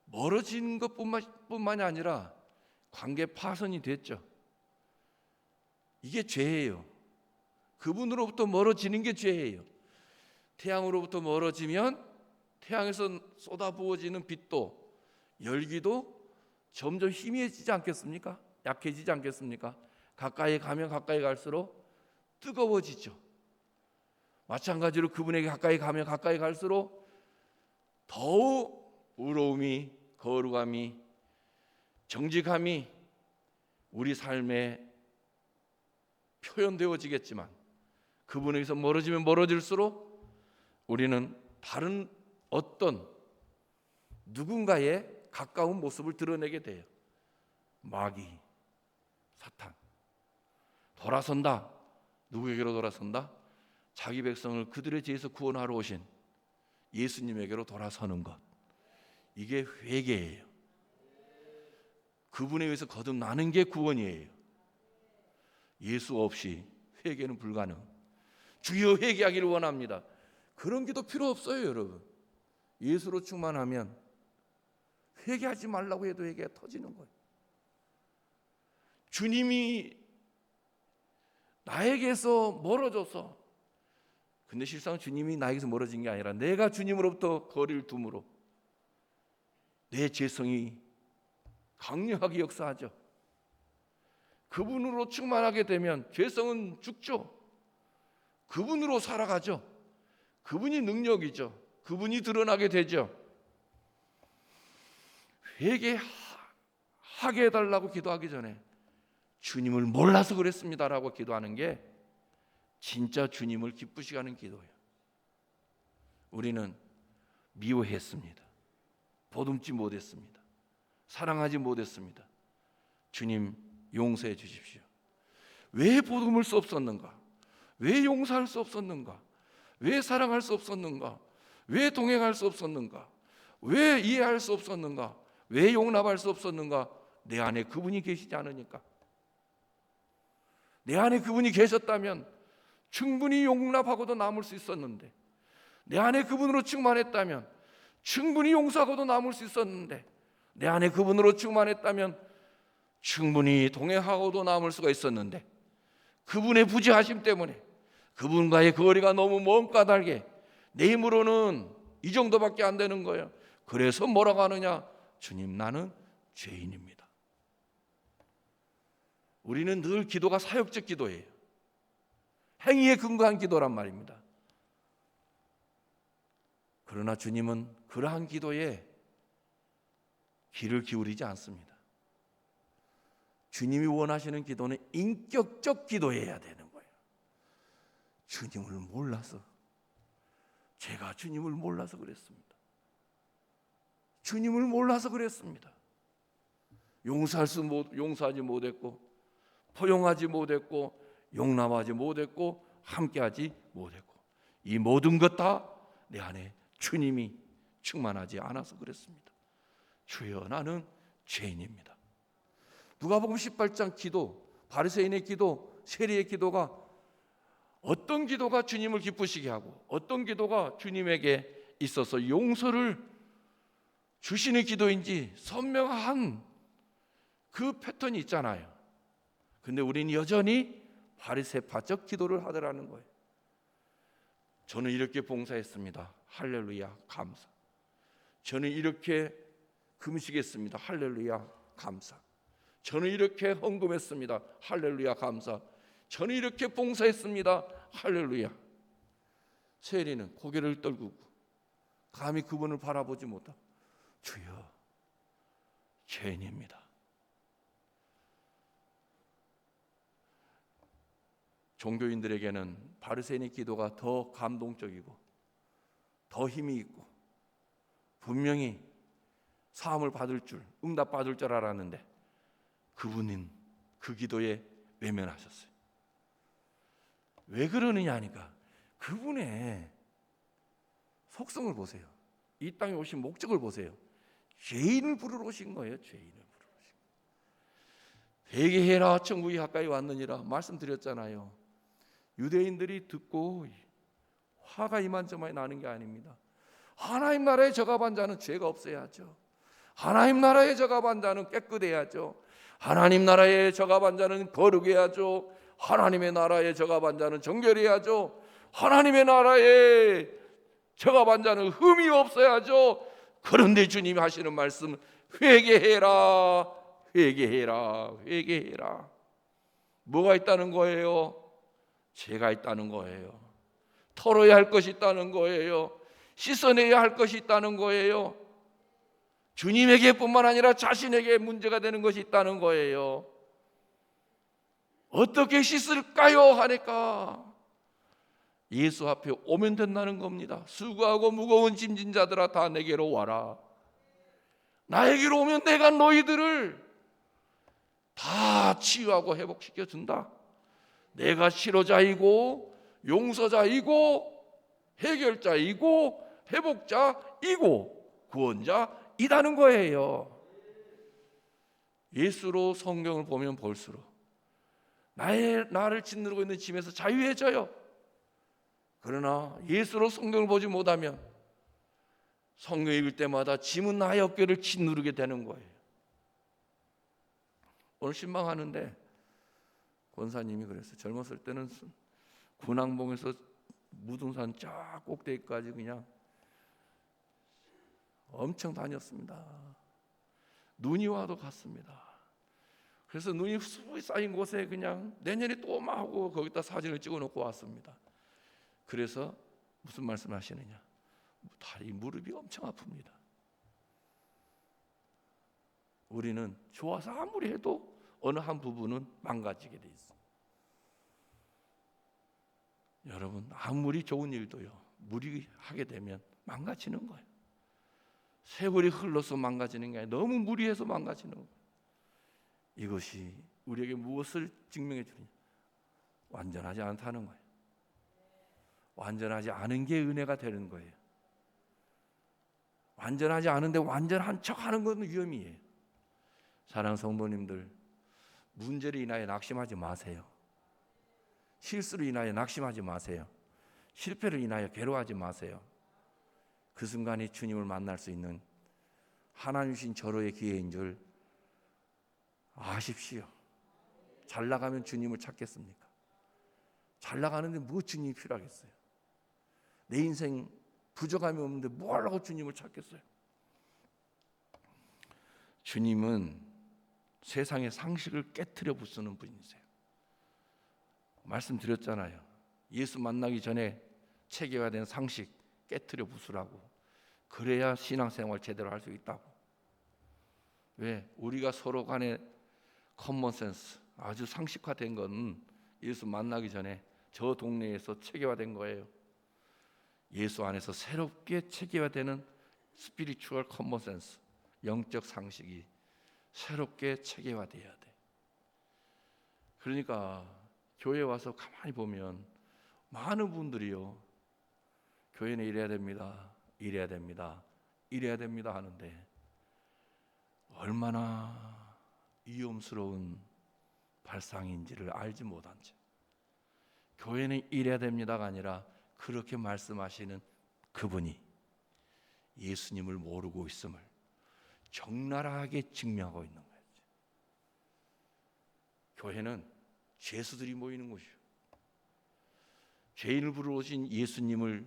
멀어진 것뿐만이 아니라 관계 파선이 됐죠. 이게 죄예요. 그분으로부터 멀어지는 게 죄예요. 태양으로부터 멀어지면 태양에서 쏟아부어지는 빛도, 열기도 점점 희미해지지 않겠습니까? 약해지지 않겠습니까? 가까이 가면 가까이 갈수록 뜨거워지죠. 마찬가지로 그분에게 가까이 가면 가까이 갈수록 더욱 의로움이, 거룩함이, 정직함이 우리 삶에 표현되어지겠지만, 그분에게서 멀어지면 멀어질수록 우리는 다른 어떤 누군가의 가까운 모습을 드러내게 돼요. 마귀, 사탄. 돌아선다. 누구에게로 돌아선다? 자기 백성을 그들의 죄에서 구원하러 오신 예수님에게로 돌아서는 것. 이게 회개예요. 그분에 의해서 거듭나는 게 구원이에요. 예수 없이 회개는 불가능. 주여 회개하기를 원합니다. 그런 기도 필요 없어요, 여러분. 예수로 충만하면 회개하지 말라고 해도 회개가 터지는 거예요. 주님이 나에게서 멀어져서, 근데 실상 주님이 나에게서 멀어진 게 아니라 내가 주님으로부터 거리를 둠으로 내 죄성이 강력하게 역사하죠. 그분으로 충만하게 되면 죄성은 죽죠. 그분으로 살아가죠. 그분이 능력이죠. 그분이 드러나게 되죠. 회개하게 해달라고 기도하기 전에 주님을 몰라서 그랬습니다라고 기도하는 게 진짜 주님을 기쁘시게 하는 기도예요. 우리는 미워했습니다. 보듬지 못했습니다. 사랑하지 못했습니다. 주님 용서해 주십시오. 왜 보듬을 수 없었는가? 왜 용서할 수 없었는가? 왜 사랑할 수 없었는가? 왜 동행할 수 없었는가? 왜 이해할 수 없었는가? 왜 용납할 수 없었는가? 내 안에 그분이 계시지 않으니까. 내 안에 그분이 계셨다면 충분히 용납하고도 남을 수 있었는데, 내 안에 그분으로 충만했다면 충분히 용서하고도 남을 수 있었는데, 내 안에 그분으로 충만했다면 충분히 동행하고도 남을 수가 있었는데, 그분의 부지하심 때문에, 그분과의 거리가 너무 먼 까닭에 내 힘으로는 이 정도밖에 안 되는 거예요. 그래서 뭐라고 하느냐? 주님, 나는 죄인입니다. 우리는 늘 기도가 사역적 기도예요. 행위에 근거한 기도란 말입니다. 그러나 주님은 그러한 기도에 귀를 기울이지 않습니다. 주님이 원하시는 기도는 인격적 기도해야 되는 거예요. 주님을 몰라서, 제가 주님을 몰라서 그랬습니다. 주님을 몰라서 그랬습니다. 용서하지 못했고, 포용하지 못했고, 용납하지 못했고, 함께하지 못했고, 이 모든 것 다 내 안에 주님이 충만하지 않아서 그랬습니다. 주여, 나는 죄인입니다. 누가복음 18장 기도, 바리새인의 기도, 세리의 기도가 어떤 기도가 주님을 기쁘시게 하고 어떤 기도가 주님에게 있어서 용서를 주시는 기도인지 선명한 그 패턴이 있잖아요. 근데 우리는 여전히 바리새파적 기도를 하더라는 거예요. 저는 이렇게 봉사했습니다. 할렐루야 감사. 저는 이렇게 금식했습니다. 할렐루야 감사. 저는 이렇게 헌금했습니다. 할렐루야 감사. 저는 이렇게 봉사했습니다. 할렐루야. 세리는 고개를 떨구고 감히 그분을 바라보지 못하고 주여 죄인입니다. 종교인들에게는 바리새인의 기도가 더 감동적이고 더 힘이 있고 분명히 사함을 받을 줄, 응답받을 줄 알았는데 그분은 그 기도에 외면하셨어요. 왜 그러느냐 하니까 그분의 속성을 보세요. 이 땅에 오신 목적을 보세요. 죄인을 부르러 오신 거예요. 죄인을 부르러 오신 거예요. 회개해라 천국이 가까이 왔느니라 말씀드렸잖아요. 유대인들이 듣고 화가 이만저만이 나는 게 아닙니다. 하나님 나라에 저갑한 자는 죄가 없어야죠. 하나님 나라에 저갑한 자는 깨끗해야죠. 하나님 나라에 저갑한 자는 거룩해야죠. 하나님의 나라에 저갑한 자는 정결해야죠. 하나님의 나라에 저갑한 자는 흠이 없어야죠. 그런데 주님이 하시는 말씀 회개해라 회개해라 회개해라. 뭐가 있다는 거예요? 죄가 있다는 거예요. 털어야 할 것이 있다는 거예요. 씻어내야 할 것이 있다는 거예요. 주님에게뿐만 아니라 자신에게 문제가 되는 것이 있다는 거예요. 어떻게 씻을까요? 하니까 예수 앞에 오면 된다는 겁니다. 수고하고 무거운 짐진 자들아 다 내게로 와라. 나에게로 오면 내가 너희들을 다 치유하고 회복시켜 준다. 내가 치료자이고 용서자이고 해결자이고 회복자이고 구원자이다는 거예요. 예수로 성경을 보면 볼수록 나를 짓누르고 있는 짐에서 자유해져요. 그러나 예수로 성경을 보지 못하면 성경 읽을 때마다 짐은 나의 어깨를 짓누르게 되는 거예요. 오늘 신방하는데 권사님이 그랬어요. 젊었을 때는 군항봉에서 무등산 쫙 꼭대기까지 그냥 엄청 다녔습니다. 눈이 와도 갔습니다. 그래서 눈이 수북이 쌓인 곳에 그냥 내년에 또 오마 하고 거기다 사진을 찍어놓고 왔습니다. 그래서 무슨 말씀하시느냐? 다리 무릎이 엄청 아픕니다. 우리는 좋아서 아무리 해도 어느 한 부분은 망가지게 돼 있어요. 여러분 아무리 좋은 일도요 무리하게 되면 망가지는 거예요. 세월이 흘러서 망가지는 게 아니라 너무 무리해서 망가지는 거예요. 이것이 우리에게 무엇을 증명해 주느냐? 완전하지 않다는 거예요. 완전하지 않은 게 은혜가 되는 거예요. 완전하지 않은데 완전한 척하는 건 위험이에요. 사랑하는 성도님들, 문제로 인하여 낙심하지 마세요. 실수로 인하여 낙심하지 마세요. 실패로 인하여 괴로워하지 마세요. 그 순간에 주님을 만날 수 있는 하나님 주신 절호의 기회인 줄 아십시오. 잘 나가면 주님을 찾겠습니까? 잘 나가는데 뭐 주님이 필요하겠어요? 내 인생 부족함이 없는데 뭐 하려고 주님을 찾겠어요? 주님은 세상의 상식을 깨트려 부수는 분이세요. 말씀드렸잖아요. 예수 만나기 전에 체계화된 상식 깨트려 부수라고. 그래야 신앙생활 제대로 할 수 있다고. 왜? 우리가 서로 간에 커먼센스 아주 상식화된 건 예수 만나기 전에 저 동네에서 체계화된 거예요. 예수 안에서 새롭게 체계화되는 스피리추얼 커먼센스, 영적 상식이 새롭게 체계화돼야 돼. 그러니까 교회 와서 가만히 보면 많은 분들이요, 교회는 이래야 됩니다, 이래야 됩니다, 이래야 됩니다 하는데 얼마나 위험스러운 발상인지를 알지 못한 채 교회는 이래야 됩니다가 아니라 그렇게 말씀하시는 그분이 예수님을 모르고 있음을 적나라하게 증명하고 있는 거예요. 교회는 죄수들이 모이는 곳이요. 죄인을 부르러 오신 예수님을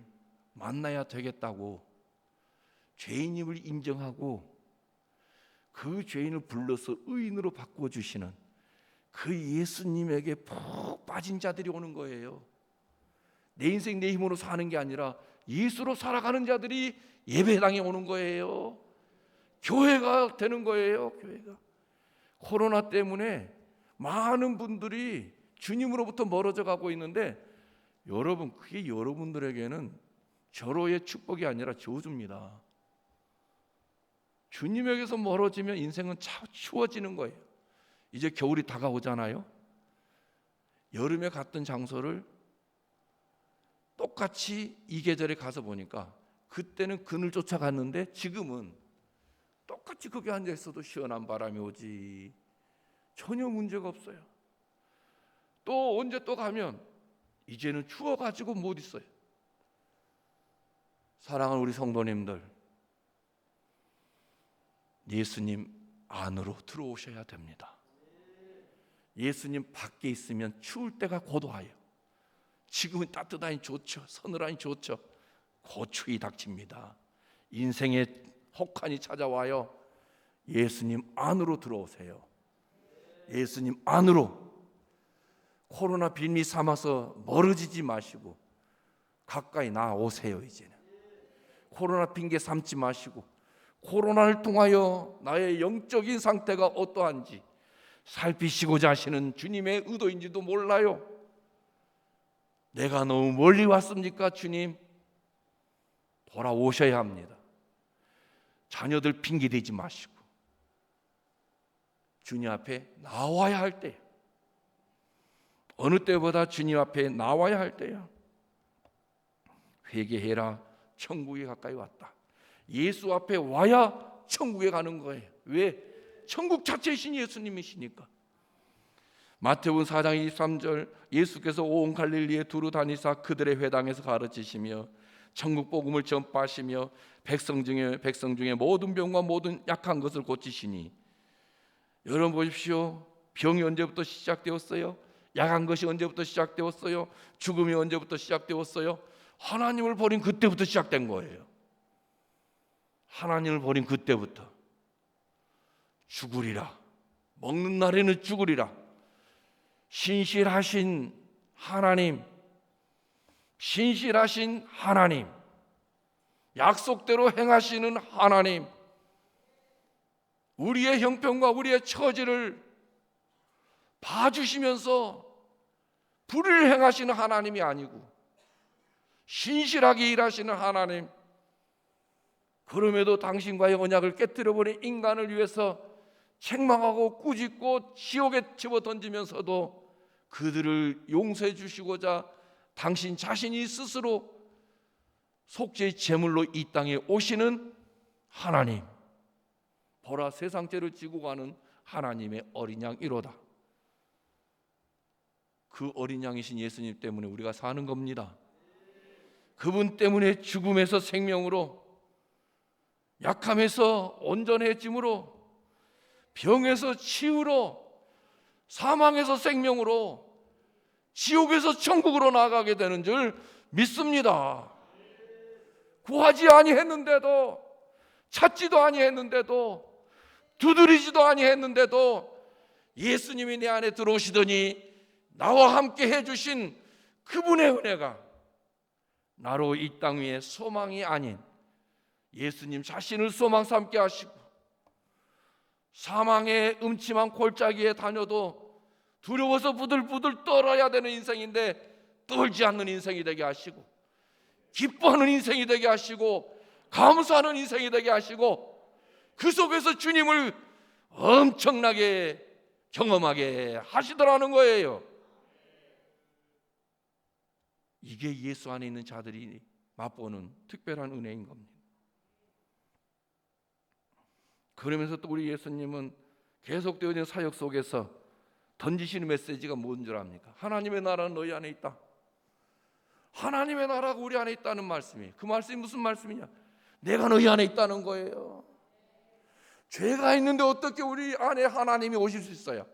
만나야 되겠다고 죄인임을 인정하고 그 죄인을 불러서 의인으로 바꿔주시는 그 예수님에게 푹 빠진 자들이 오는 거예요. 내 인생 내 힘으로 사는 게 아니라 예수로 살아가는 자들이 예배당에 오는 거예요. 교회가 되는 거예요. 교회가. 코로나 때문에 많은 분들이 주님으로부터 멀어져 가고 있는데 여러분, 그게 여러분들에게는 절호의 축복이 아니라 저주입니다. 주님에게서 멀어지면 인생은 추워지는 거예요. 이제 겨울이 다가오잖아요. 여름에 갔던 장소를 똑같이 이 계절에 가서 보니까 그때는 그늘 쫓아갔는데 지금은 똑같이 거기 앉아 있어도 시원한 바람이 오지 전혀 문제가 없어요. 또 언제 또 가면 이제는 추워가지고 못 있어요. 사랑하는 우리 성도님들, 예수님 안으로 들어오셔야 됩니다. 예수님 밖에 있으면 추울 때가 곧 와요. 지금은 따뜻하니 좋죠. 서늘하니 좋죠. 곧 추위 닥칩니다. 인생의 혹한이 찾아와요. 예수님 안으로 들어오세요. 예수님 안으로. 코로나 빌미 삼아서 멀어지지 마시고 가까이 나오세요. 이제는 코로나 핑계 삼지 마시고 코로나를 통하여 나의 영적인 상태가 어떠한지 살피시고자 하시는 주님의 의도인지도 몰라요. 내가 너무 멀리 왔습니까? 주님, 돌아오셔야 합니다. 자녀들 핑계 대지 마시고 주님 앞에 나와야 할 때, 어느 때보다 주님 앞에 나와야 할 때야. 회개해라, 천국에 가까이 왔다. 예수 앞에 와야 천국에 가는 거예요. 왜? 천국 자체이신 예수님이시니까. 마태복음 4장 23절, 예수께서 온 갈릴리에 두루 다니사 그들의 회당에서 가르치시며 천국 복음을 전파하시며 백성 중에 모든 병과 모든 약한 것을 고치시니. 여러분 보십시오. 병이 언제부터 시작되었어요? 약한 것이 언제부터 시작되었어요? 죽음이 언제부터 시작되었어요? 하나님을 버린 그때부터 시작된 거예요. 하나님을 버린 그때부터. 죽으리라, 먹는 날에는 죽으리라. 신실하신 하나님, 신실하신 하나님, 약속대로 행하시는 하나님, 우리의 형편과 우리의 처지를 봐주시면서 불의를 행하시는 하나님이 아니고 신실하게 일하시는 하나님, 그럼에도 당신과의 언약을 깨뜨려버린 인간을 위해서 책망하고 꾸짖고 지옥에 집어던지면서도 그들을 용서해 주시고자 당신 자신이 스스로 속죄의 제물로 이 땅에 오시는 하나님, 보라 세상 죄를 지고 가는 하나님의 어린 양이로다. 그 어린 양이신 예수님 때문에 우리가 사는 겁니다. 그분 때문에 죽음에서 생명으로, 약함에서 온전해짐으로, 병에서 치유로, 사망에서 생명으로, 지옥에서 천국으로 나아가게 되는 줄 믿습니다. 구하지 아니했는데도, 찾지도 아니했는데도, 두드리지도 아니했는데도 예수님이 내 안에 들어오시더니 나와 함께 해주신 그분의 은혜가 나로 이 땅 위에 소망이 아닌 예수님 자신을 소망 삼게 하시고, 사망의 음침한 골짜기에 다녀도 두려워서 부들부들 떨어야 되는 인생인데 떨지 않는 인생이 되게 하시고, 기뻐하는 인생이 되게 하시고, 감사하는 인생이 되게 하시고, 그 속에서 주님을 엄청나게 경험하게 하시더라는 거예요. 이게 예수 안에 있는 자들이 맛보는 특별한 은혜인 겁니다. 그러면서 또 우리 예수님은 계속되어진 사역 속에서 던지시는 메시지가 뭔 줄 압니까? 하나님의 나라는 너희 안에 있다. 하나님의 나라가 우리 안에 있다는 말씀이에요. 그 말씀이 무슨 말씀이냐? 내가 너희 안에 있다는 거예요. 죄가 있는데 어떻게 우리 안에 하나님이 오실 수 있어요?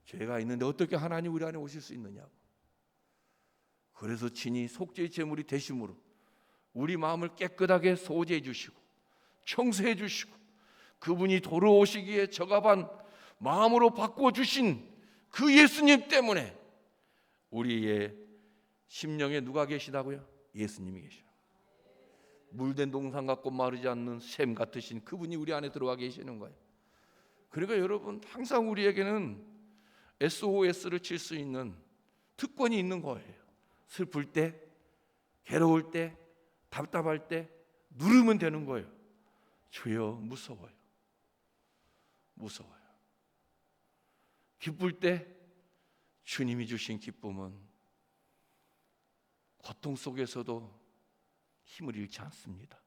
죄가 있는데 어떻게 하나님 우리 안에 오실 수 있느냐고. 그래서 친히 속죄의 제물이 되심으로 우리 마음을 깨끗하게 소재해 주시고 청소해 주시고 그분이 돌아오시기에 적합한 마음으로 바꿔주신 그 예수님 때문에 우리의 심령에 누가 계시다고요? 예수님이 계셔. 물된 동산 같고 마르지 않는 샘 같으신 그분이 우리 안에 들어와 계시는 거예요. 그러니까 여러분 항상 우리에게는 SOS를 칠 수 있는 특권이 있는 거예요. 슬플 때, 괴로울 때, 답답할 때 누르면 되는 거예요. 주여 무서워요. 무서워요. 기쁠 때 주님이 주신 기쁨은 고통 속에서도 힘을 잃지 않습니다.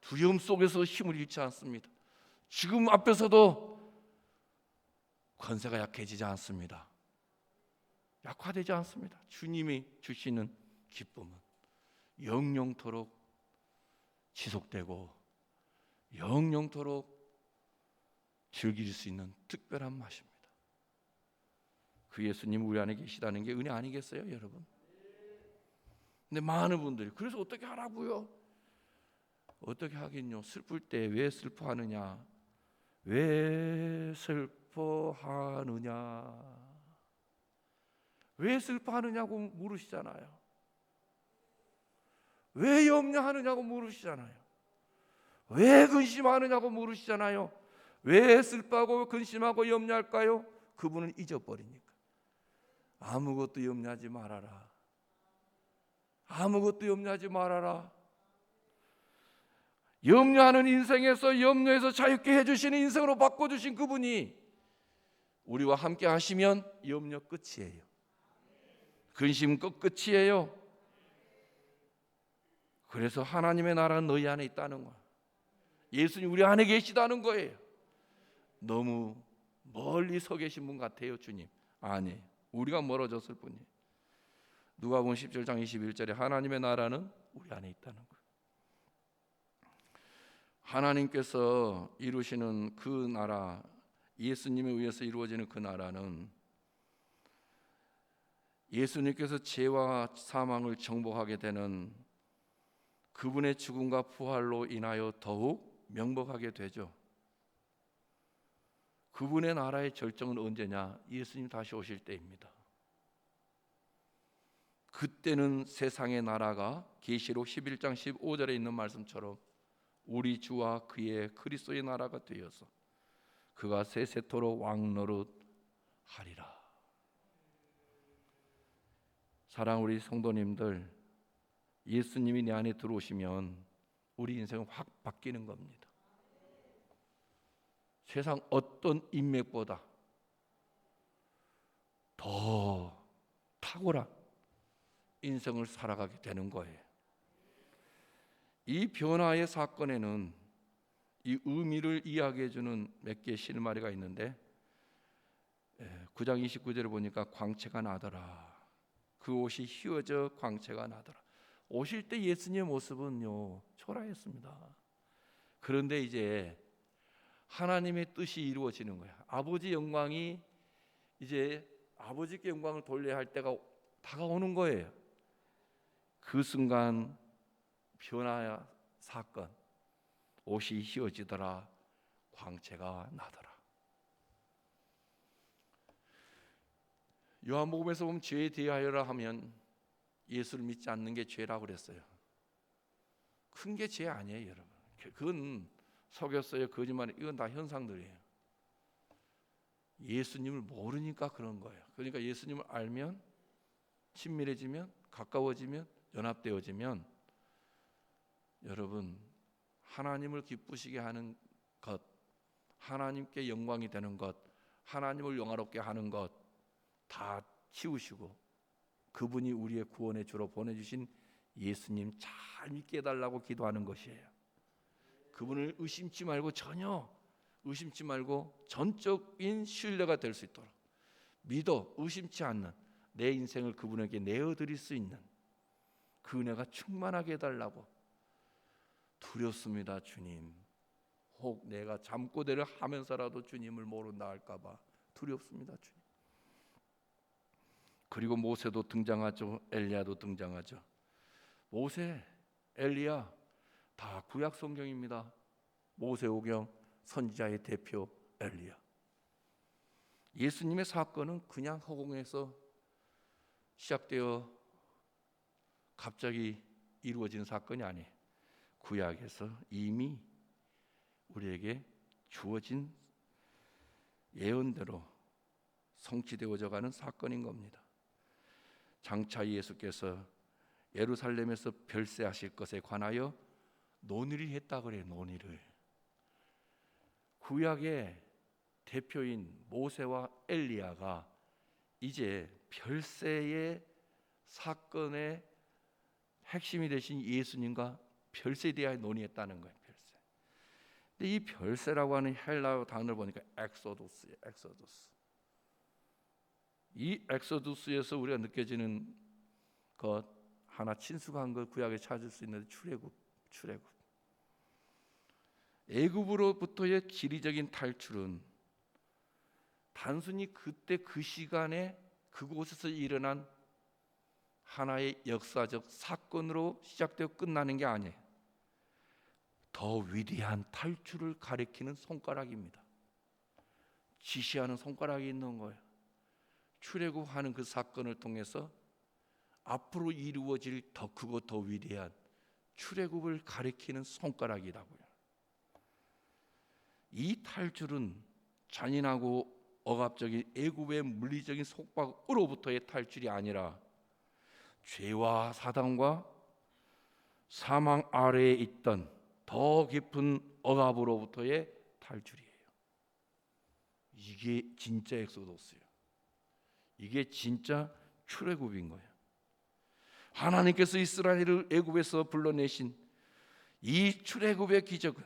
두려움 속에서 힘을 잃지 않습니다. 지금 앞에서도 권세가 약해지지 않습니다. 약화되지 않습니다. 주님이 주시는 기쁨은 영영토록 지속되고 영영토록 즐길 수 있는 특별한 맛입니다. 그 예수님 우리 안에 계시다는 게 은혜 아니겠어요, 여러분? 근데 많은 분들이 그래서 어떻게 하라고요? 어떻게 하긴요. 슬플 때 왜 슬퍼하느냐? 왜 슬퍼하느냐? 왜 슬퍼하느냐고 물으시잖아요. 왜 염려하느냐고 물으시잖아요. 왜 근심하느냐고 물으시잖아요. 왜 슬퍼하고 근심하고 염려할까요? 그분은 잊어버리니까. 아무것도 염려하지 말아라. 아무것도 염려하지 말아라. 염려하는 인생에서 염려에서 자유케 해주시는 인생으로 바꿔주신 그분이 우리와 함께 하시면 염려 끝이에요. 근심 끝이에요. 그래서 하나님의 나라는 너희 안에 있다는 거야. 예수님 우리 안에 계시다는 거예요. 너무 멀리 서 계신 분 같아요, 주님. 아니에요. 우리가 멀어졌을 뿐이에요. 누가복음 17장 21절에 하나님의 나라는 우리 안에 있다는 거예요. 하나님께서 이루시는 그 나라, 예수님에 의해서 이루어지는 그 나라는 예수님께서 죄와 사망을 정복하게 되는 그분의 죽음과 부활로 인하여 더욱 명복하게 되죠. 그분의 나라의 절정은 언제냐? 예수님 다시 오실 때입니다. 그때는 세상의 나라가 계시록 11장 15절에 있는 말씀처럼 우리 주와 그의 그리스도의 나라가 되어서 그가 세세토록 왕노릇 하리라. 사랑 우리 성도님들, 예수님이 내 안에 들어오시면 우리 인생은 확 바뀌는 겁니다. 세상 어떤 인맥보다 더 탁월한 인생을 살아가게 되는 거예요. 이 변화의 사건에는 이 의미를 이야기해 주는 몇 개의 실마리가 있는데 9장 29절을 보니까 광채가 나더라. 그 옷이 휘어져 광채가 나더라. 오실 때 예수님의 모습은요 초라했습니다. 그런데 이제 하나님의 뜻이 이루어지는 거야. 아버지 영광이 이제 아버지께 영광을 돌려야 할 때가 다가오는 거예요. 그 순간 변화의 사건, 옷이 휘어지더라, 광채가 나더라. 요한복음에서 보면 죄에 대하여라 하면 예수를 믿지 않는 게 죄라고 그랬어요. 큰 게 죄 아니에요, 여러분. 그건 속였어요, 거짓말, 이건 다 현상들이에요. 예수님을 모르니까 그런 거예요. 그러니까 예수님을 알면, 친밀해지면, 가까워지면, 연합되어지면 여러분 하나님을 기쁘시게 하는 것, 하나님께 영광이 되는 것, 하나님을 영화롭게 하는 것 다 치우시고 그분이 우리의 구원의 주로 보내주신 예수님 잘 믿게 해달라고 기도하는 것이에요. 그분을 의심치 말고, 전혀 의심치 말고 전적인 신뢰가 될 수 있도록 믿어 의심치 않는 내 인생을 그분에게 내어드릴 수 있는 그 은혜가 충만하게 해달라고. 두렵습니다, 주님. 혹 내가 잠꼬대를 하면서라도 주님을 모른다 할까 봐 두렵습니다, 주님. 그리고 모세도 등장하죠. 엘리야도 등장하죠. 모세, 엘리야 다 구약 성경입니다. 모세오경, 선지자의 대표 엘리야. 예수님의 사건은 그냥 허공에서 시작되어 갑자기 이루어지는 사건이 아니에요. 구약에서 이미 우리에게 주어진 예언대로 성취되어져 가는 사건인 겁니다. 장차 예수께서 예루살렘에서 별세하실 것에 관하여 논의를 했다 그래요. 논의를. 구약의 대표인 모세와 엘리야가 이제 별세의 사건의 핵심이 되신 예수님과 별세에 대하여 논의했다는 거예요. 별세. 근데 이 별세라고 하는 헬라어 단어를 보니까 엑소도스예요. 엑소도스. 이 엑소도스에서 우리가 느껴지는 것 하나 친숙한 걸 구약에 찾을 수 있는 출애굽. 애굽으로부터의 지리적인 탈출은 단순히 그때 그 시간에 그곳에서 일어난 하나의 역사적 사건으로 시작되어 끝나는 게 아니에요. 더 위대한 탈출을 가리키는 손가락입니다. 지시하는 손가락이 있는 거예요. 출애굽하는 그 사건을 통해서 앞으로 이루어질 더 크고 더 위대한 출애굽을 가리키는 손가락이라고요. 이 탈출은 잔인하고 억압적인 애굽의 물리적인 속박으로부터의 탈출이 아니라 죄와 사단과 사망 아래에 있던 더 깊은 억압으로부터의 탈출이에요. 이게 진짜 엑소도스예요. 이게 진짜 출애굽인 거예요. 하나님께서 이스라엘을 애굽에서 불러내신 이 출애굽의 기적은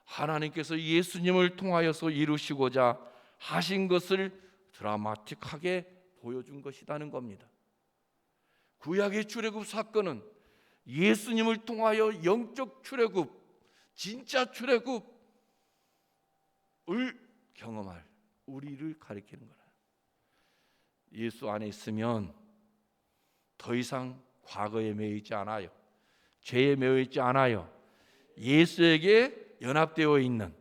하나님께서 예수님을 통하여서 이루시고자 하신 것을 드라마틱하게 보여준 것이라는 겁니다. 구약의 출애굽 사건은 예수님을 통하여 영적 출애굽, 진짜 출애굽을 경험할 우리를 가리키는 거라. 예수 안에 있으면 더 이상 과거에 매여 있지 않아요. 죄에 매여 있지 않아요. 예수에게 연합되어 있는,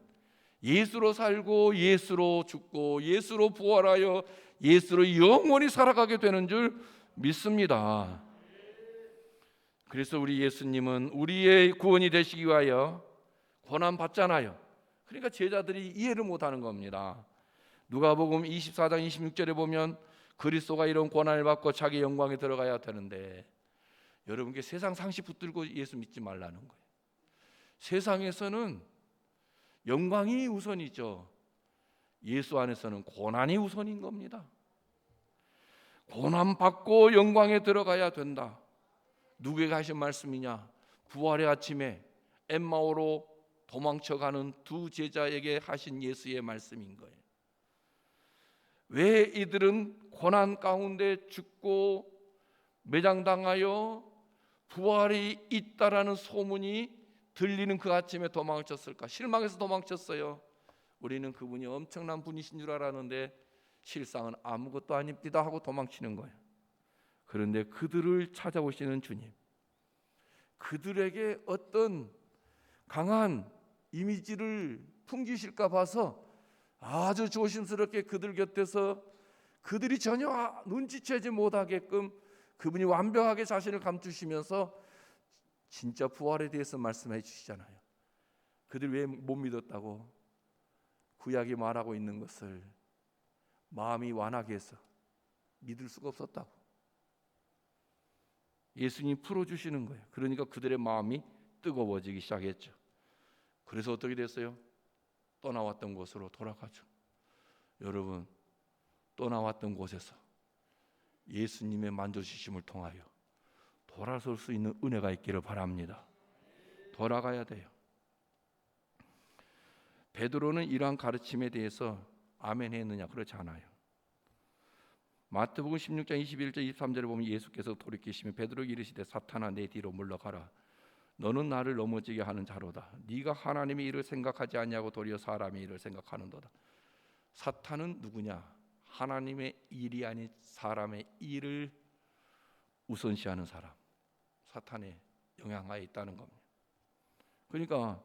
예수로 살고 예수로 죽고 예수로 부활하여 예수로 영원히 살아가게 되는 줄 믿습니다. 그래서 우리 예수님은 우리의 구원이 되시기 위하여 고난 받잖아요. 그러니까 제자들이 이해를 못하는 겁니다. 누가복음 24장 26절에 보면 그리스도가 이런 고난을 받고 자기 영광에 들어가야 되는데, 여러분께 세상 상식 붙들고 예수 믿지 말라는 거예요. 세상에서는 영광이 우선이죠. 예수 안에서는 고난이 우선인 겁니다. 고난 받고 영광에 들어가야 된다. 누구에게 하신 말씀이냐? 부활의 아침에 엠마오로 도망쳐가는 두 제자에게 하신 예수의 말씀인 거예요. 왜 이들은 고난 가운데 죽고 매장당하여 부활이 있다라는 소문이 들리는 그 아침에 도망쳤을까? 실망해서 도망쳤어요. 우리는 그분이 엄청난 분이신 줄 알았는데 실상은 아무것도 아닙니다 하고 도망치는 거예요. 그런데 그들을 찾아오시는 주님, 그들에게 어떤 강한 이미지를 풍기실까 봐서 아주 조심스럽게 그들 곁에서 그들이 전혀 눈치채지 못하게끔 그분이 완벽하게 자신을 감추시면서 진짜 부활에 대해서 말씀해 주시잖아요. 그들 왜 못 믿었다고? 구약이 말하고 있는 것을 마음이 완하게 해서 믿을 수가 없었다고. 예수님이 풀어주시는 거예요. 그러니까 그들의 마음이 뜨거워지기 시작했죠. 그래서 어떻게 됐어요? 떠나왔던 곳으로 돌아가죠. 여러분, 떠나왔던 곳에서 예수님의 만져주심을 통하여 돌아설 수 있는 은혜가 있기를 바랍니다. 돌아가야 돼요. 베드로는 이러한 가르침에 대해서 아멘 했느냐? 그렇지 않아요. 마태복음 16장 21절 23절에 보면 예수께서 돌이키시며 베드로에게 이르시되 사탄아 내 뒤로 물러가라. 너는 나를 넘어지게 하는 자로다. 네가 하나님의 일을 생각하지 아니하고 도리어 사람의 일을 생각하는도다. 사탄은 누구냐? 하나님의 일이 아닌 사람의 일을 우선시하는 사람, 사탄의 영향하에 있다는 겁니다. 그러니까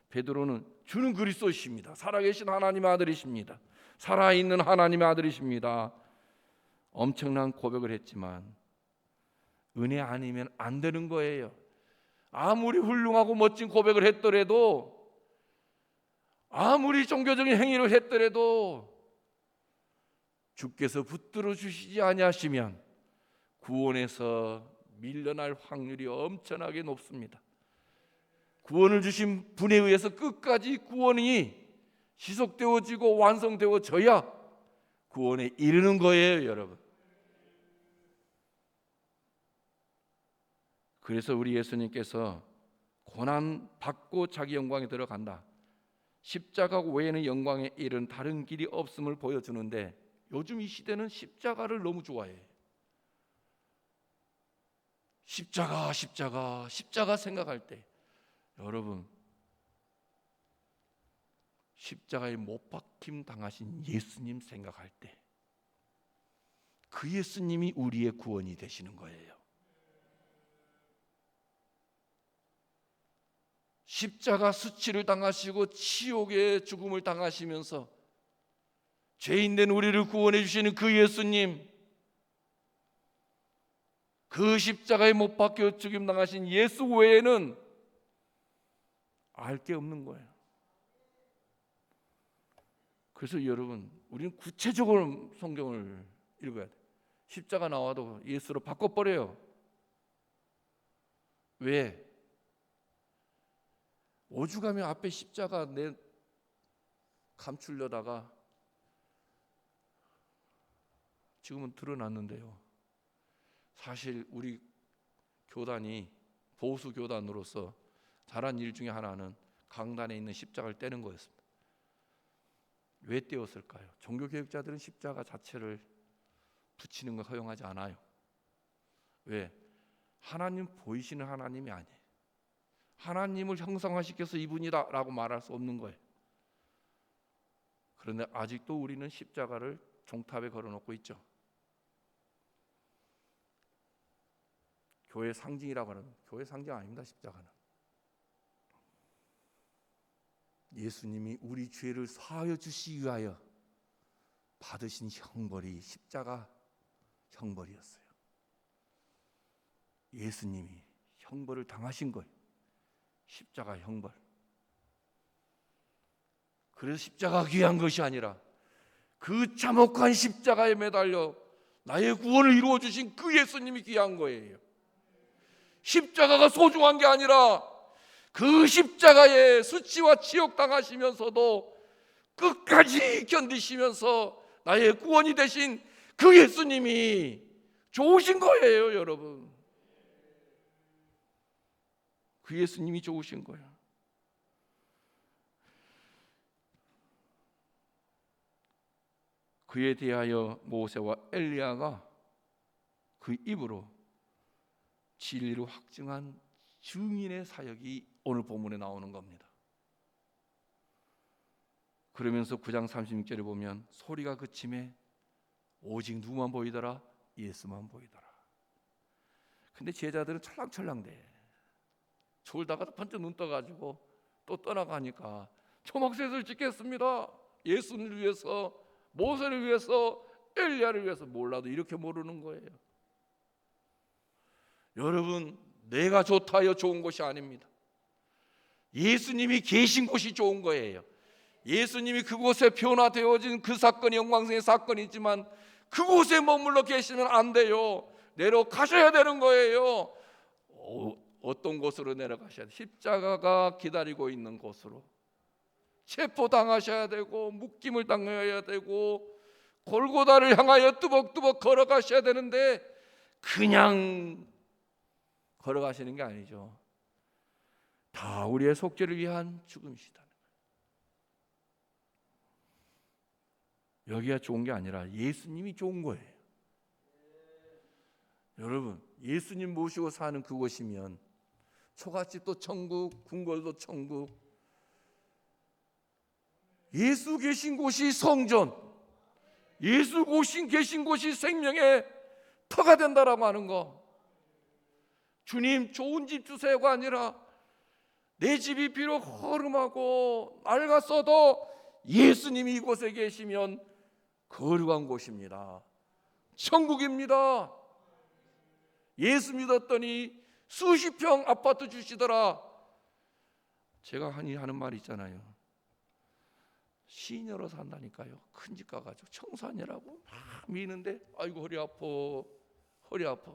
베드로는 주는 그리스도이십니다. 살아계신 하나님의 아들이십니다. 살아있는 하나님의 아들이십니다. 엄청난 고백을 했지만 은혜 아니면 안 되는 거예요. 아무리 훌륭하고 멋진 고백을 했더라도, 아무리 종교적인 행위를 했더라도 주께서 붙들어 주시지 아니하시면 구원에서 밀려날 확률이 엄청나게 높습니다. 구원을 주신 분에 의해서 끝까지 구원이 지속되어지고 완성되어져야 구원에 이르는 거예요, 여러분. 그래서 우리 예수님께서 고난 받고 자기 영광에 들어간다, 십자가 외에는 영광에 이른 다른 길이 없음을 보여주는데, 요즘 이 시대는 십자가를 너무 좋아해. 십자가 생각할 때, 여러분, 십자가에 못 박힘 당하신 예수님 생각할 때, 그 예수님이 우리의 구원이 되시는 거예요. 십자가 수치를 당하시고 지옥의 죽음을 당하시면서 죄인된 우리를 구원해 주시는 그 예수님, 그 십자가에 못 박혀 죽임 당하신 예수 외에는 알 게 없는 거예요. 그래서 여러분, 우리는 구체적으로 성경을 읽어야 돼. 십자가 나와도 예수로 바꿔버려요. 왜? 오죽하면 앞에 십자가 내 감추려다가 지금은 드러났는데요. 사실 우리 교단이 보수 교단으로서 잘한 일 중에 하나는 강단에 있는 십자가를 떼는 거였습니다. 왜 떼었을까요? 종교개혁자들은 십자가 자체를 붙이는 걸 허용하지 않아요. 왜? 하나님 보이시는 하나님이 아니에요. 하나님을 형상화시켜서 이분이다 라고 말할 수 없는 거예요. 그런데 아직도 우리는 십자가를 종탑에 걸어놓고 있죠. 교회 상징이라고 하는, 교회 상징 아닙니다. 십자가는 예수님이 우리 죄를 사하여 주시기 위하여 받으신 형벌이 십자가 형벌이었어요. 예수님이 형벌을 당하신 거예요. 십자가 형벌. 그래서 십자가가 귀한 것이 아니라 그 참혹한 십자가에 매달려 나의 구원을 이루어 주신 그 예수님이 귀한 거예요. 십자가가 소중한 게 아니라 그 십자가에 수치와 치욕 당하시면서도 끝까지 견디시면서 나의 구원이 되신 그 예수님이 좋으신 거예요, 여러분. 그 예수님이 좋으신 거예요. 그에 대하여 모세와 엘리야가 그 입으로 진리를 확증한 증인의 사역이 오늘 본문에 나오는 겁니다. 그러면서 9장 36절에 보면 소리가 그침에 오직 누구만 보이더라? 예수만 보이더라. 근데 제자들은 찰랑찰랑대. 졸다가 번쩍 눈 떠가지고 또 떠나가니까 초막셋을 짓겠습니다. 예수를 위해서, 모세를 위해서, 엘리야를 위해서. 몰라도 이렇게 모르는 거예요. 여러분, 내가 좋다여 좋은 것이 아닙니다. 예수님이 계신 곳이 좋은 거예요. 예수님이 그곳에 변화되어진 그 사건이 영광스러운 사건이지만 그곳에 머물러 계시면 안 돼요. 내려가셔야 되는 거예요. 어떤 곳으로 내려가셔야 돼요? 십자가가 기다리고 있는 곳으로. 체포당하셔야 되고 묶임을 당해야 되고 골고다를 향하여 뚜벅뚜벅 걸어가셔야 되는데 그냥 걸어가시는 게 아니죠. 다 우리의 속죄를 위한 죽음이시다. 여기가 좋은 게 아니라 예수님이 좋은 거예요. 여러분, 예수님 모시고 사는 그곳이면 초가집도 천국, 궁궐도 천국, 예수 계신 곳이 성전, 예수 계신 곳이 생명의 터가 된다라고 하는 거. 주님 좋은 집 주세요가 아니라 내 집이 비록 허름하고 낡았어도 예수님이 이곳에 계시면 거룩한 곳입니다. 천국입니다. 예수 믿었더니 수십 평 아파트 주시더라. 제가 흔히 하는 말이 있잖아요. 시녀로 산다니까요. 큰 집 가가지고 청소하느라고 막 미는데 아이고 허리 아파, 허리 아파.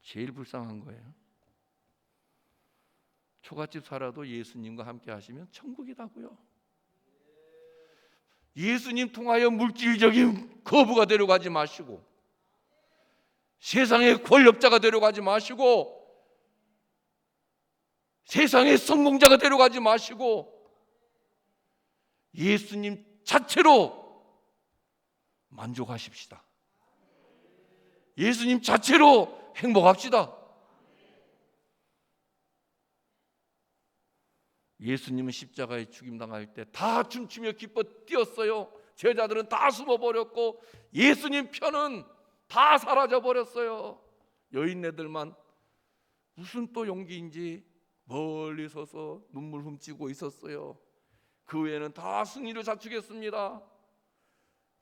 제일 불쌍한 거예요. 초가집 살아도 예수님과 함께 하시면 천국이라고요. 예수님 통하여 물질적인 거부가 되려가지 마시고, 세상의 권력자가 되려가지 마시고, 세상의 성공자가 되려가지 마시고, 예수님 자체로 만족하십시다. 예수님 자체로 행복합시다. 예수님은 십자가에 죽임당할 때 다 춤추며 기뻐 뛰었어요. 제자들은 다 숨어버렸고 예수님 편은 다 사라져버렸어요. 여인네들만 무슨 또 용기인지 멀리 서서 눈물 훔치고 있었어요. 그 외에는 다 승리를 자축했습니다.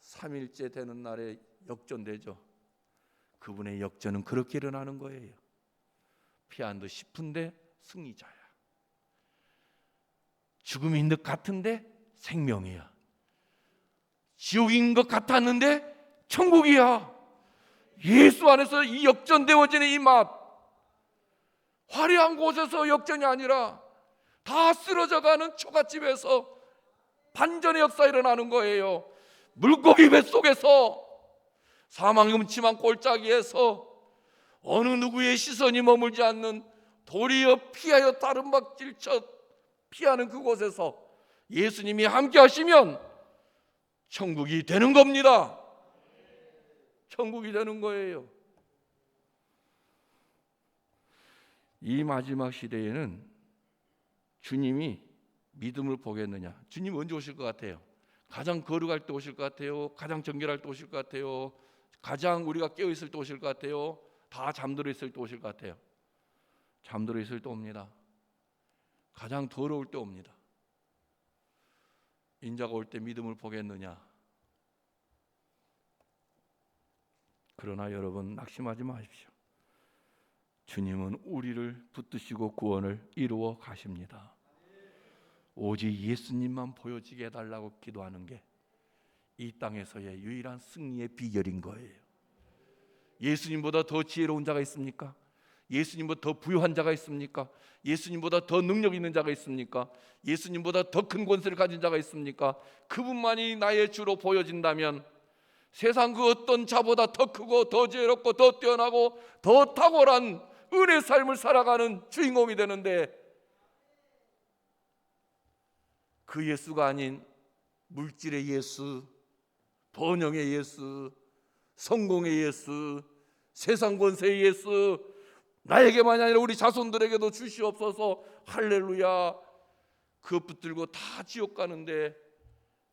3일째 되는 날에 역전되죠. 그분의 역전은 그렇게 일어나는 거예요. 피한 듯 싶은데 승리자야. 죽음인 것 같은데 생명이야. 지옥인 것 같았는데 천국이야. 예수 안에서 이 역전되어지는 이 맛, 화려한 곳에서 역전이 아니라 다 쓰러져가는 초가집에서 반전의 역사 일어나는 거예요. 물고기 뱃속에서, 사망의 음침한 골짜기에서 어느 누구의 시선이 머물지 않는 도리어 피하여 다른 박질쳐 피하는 그곳에서 예수님이 함께 하시면 천국이 되는 겁니다. 천국이 되는 거예요. 이 마지막 시대에는 주님이 믿음을 보겠느냐? 주님 언제 오실 것 같아요? 가장 거룩할 때 오실 것 같아요? 가장 정결할 때 오실 것 같아요? 가장 우리가 깨어있을 때 오실 것 같아요? 다 잠들어 있을 때 오실 것 같아요? 잠들어 있을 때 옵니다. 가장 더러울 때 옵니다. 인자가 올 때 믿음을 보겠느냐? 그러나 여러분 낙심하지 마십시오. 주님은 우리를 붙드시고 구원을 이루어 가십니다. 오직 예수님만 보여지게 해달라고 기도하는 게 이 땅에서의 유일한 승리의 비결인 거예요. 예수님보다 더 지혜로운 자가 있습니까? 예수님보다 더 부유한 자가 있습니까? 예수님보다 더 능력 있는 자가 있습니까? 예수님보다 더 큰 권세를 가진 자가 있습니까? 그분만이 나의 주로 보여진다면 세상 그 어떤 자보다 더 크고 더 지혜롭고 더 뛰어나고 더 탁월한 은혜의 삶을 살아가는 주인공이 되는데, 그 예수가 아닌 물질의 예수, 번영의 예수, 성공의 예수, 세상 권세의 예수, 나에게만이 아니라 우리 자손들에게도 주시옵소서, 할렐루야, 그것 붙들고 다 지옥 가는데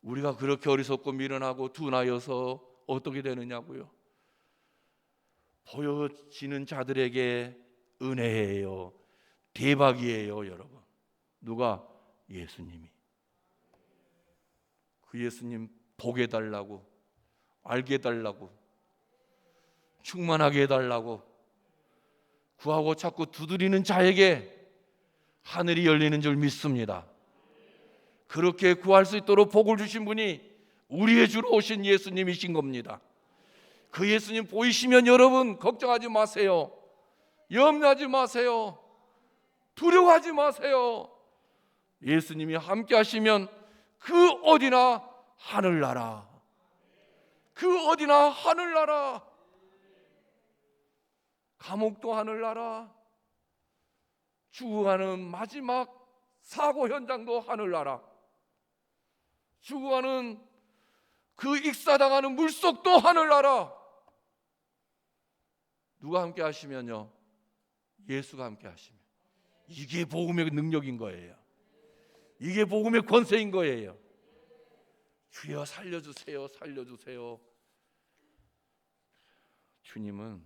우리가 그렇게 어리석고 미련하고 둔하여서 어떻게 되느냐고요. 보여지는 자들에게 은혜예요. 대박이에요. 여러분, 누가? 예수님이. 그 예수님 보게 해달라고, 알게 해달라고, 충만하게 해달라고 구하고 자꾸 두드리는 자에게 하늘이 열리는 줄 믿습니다. 그렇게 구할 수 있도록 복을 주신 분이 우리의 주로 오신 예수님이신 겁니다. 그 예수님 보이시면 여러분 걱정하지 마세요. 염려하지 마세요. 두려워하지 마세요. 예수님이 함께 하시면 그 어디나 하늘나라, 그 어디나 하늘나라, 감옥도 하늘나라, 죽어가는 마지막 사고 현장도 하늘나라, 죽어가는 그 익사당하는 물속도 하늘나라. 누가 함께 하시면요? 예수가 함께 하시면. 이게 복음의 능력인 거예요. 이게 복음의 권세인 거예요. 주여 살려주세요, 살려주세요. 주님은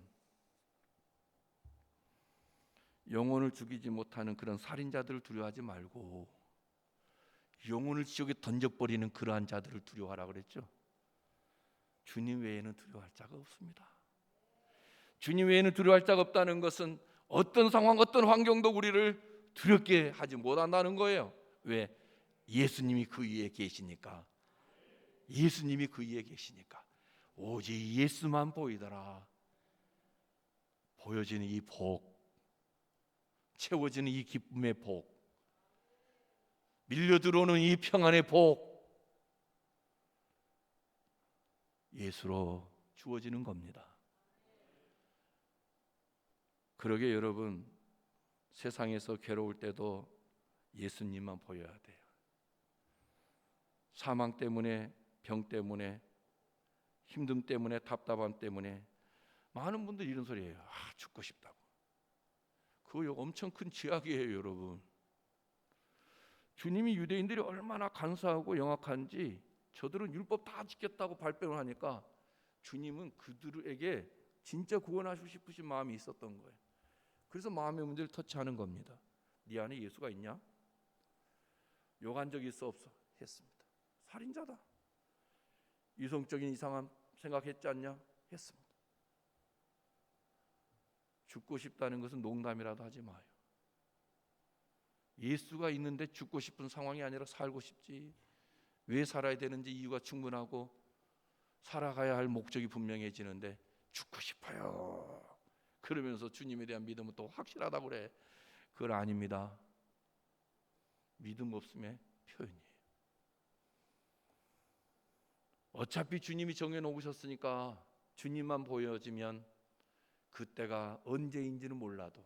영혼을 죽이지 못하는 그런 살인자들을 두려워하지 말고 영혼을 지옥에 던져버리는 그러한 자들을 두려워하라 그랬죠. 주님 외에는 두려워할 자가 없습니다. 주님 외에는 두려워할 자가 없다는 것은 어떤 상황, 어떤 환경도 우리를 두렵게 하지 못한다는 거예요. 왜? 예수님이 그 위에 계시니까. 예수님이 그 위에 계시니까. 오직 예수만 보이더라. 보여지는 이 복, 채워지는 이 기쁨의 복, 밀려 들어오는 이 평안의 복, 예수로 주어지는 겁니다. 그러게 여러분, 세상에서 괴로울 때도 예수님만 보여야 돼요. 사망 때문에, 병 때문에, 힘듦 때문에, 답답함 때문에 많은 분들이 이런 소리예요. 죽고 싶다고. 그거 엄청 큰 죄악이에요, 여러분. 주님이 유대인들이 얼마나 간사하고 영악한지 저들은 율법 다 지켰다고 발뺌을 하니까 주님은 그들에게 진짜 구원하시고 싶으신 마음이 있었던 거예요. 그래서 마음의 문제를 터치하는 겁니다. 네 안에 예수가 있냐? 욕한 적이 있어 없어? 했습니다. 살인자다. 이성적인 이상한 생각했지 않냐? 했습니다. 죽고 싶다는 것은 농담이라도 하지 마요. 예수가 있는데 죽고 싶은 상황이 아니라 살고 싶지. 왜 살아야 되는지 이유가 충분하고 살아가야 할 목적이 분명해지는데 죽고 싶어요. 그러면서 주님에 대한 믿음은 또 확실하다고 그래. 그건 아닙니다. 믿음 없음의 표현이에요. 어차피 주님이 정해놓으셨으니까 주님만 보여지면 그때가 언제인지는 몰라도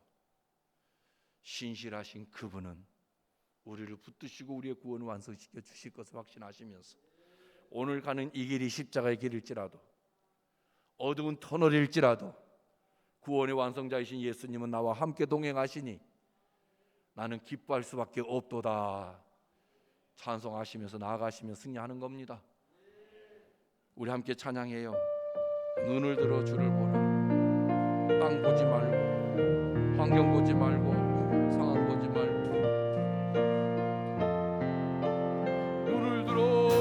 신실하신 그분은 우리를 붙드시고 우리의 구원을 완성시켜 주실 것을 확신하시면서 오늘 가는 이 길이 십자가의 길일지라도 어두운 터널일지라도 구원의 완성자이신 예수님은 나와 함께 동행하시니 나는 기뻐할 수밖에 없도다. 찬송하시면서 나아가시며 승리하는 겁니다. 우리 함께 찬양해요. 눈을 들어 주를 보라. 땅 보지 말고 환경 보지 말고 상황 보지 말고 눈을 들어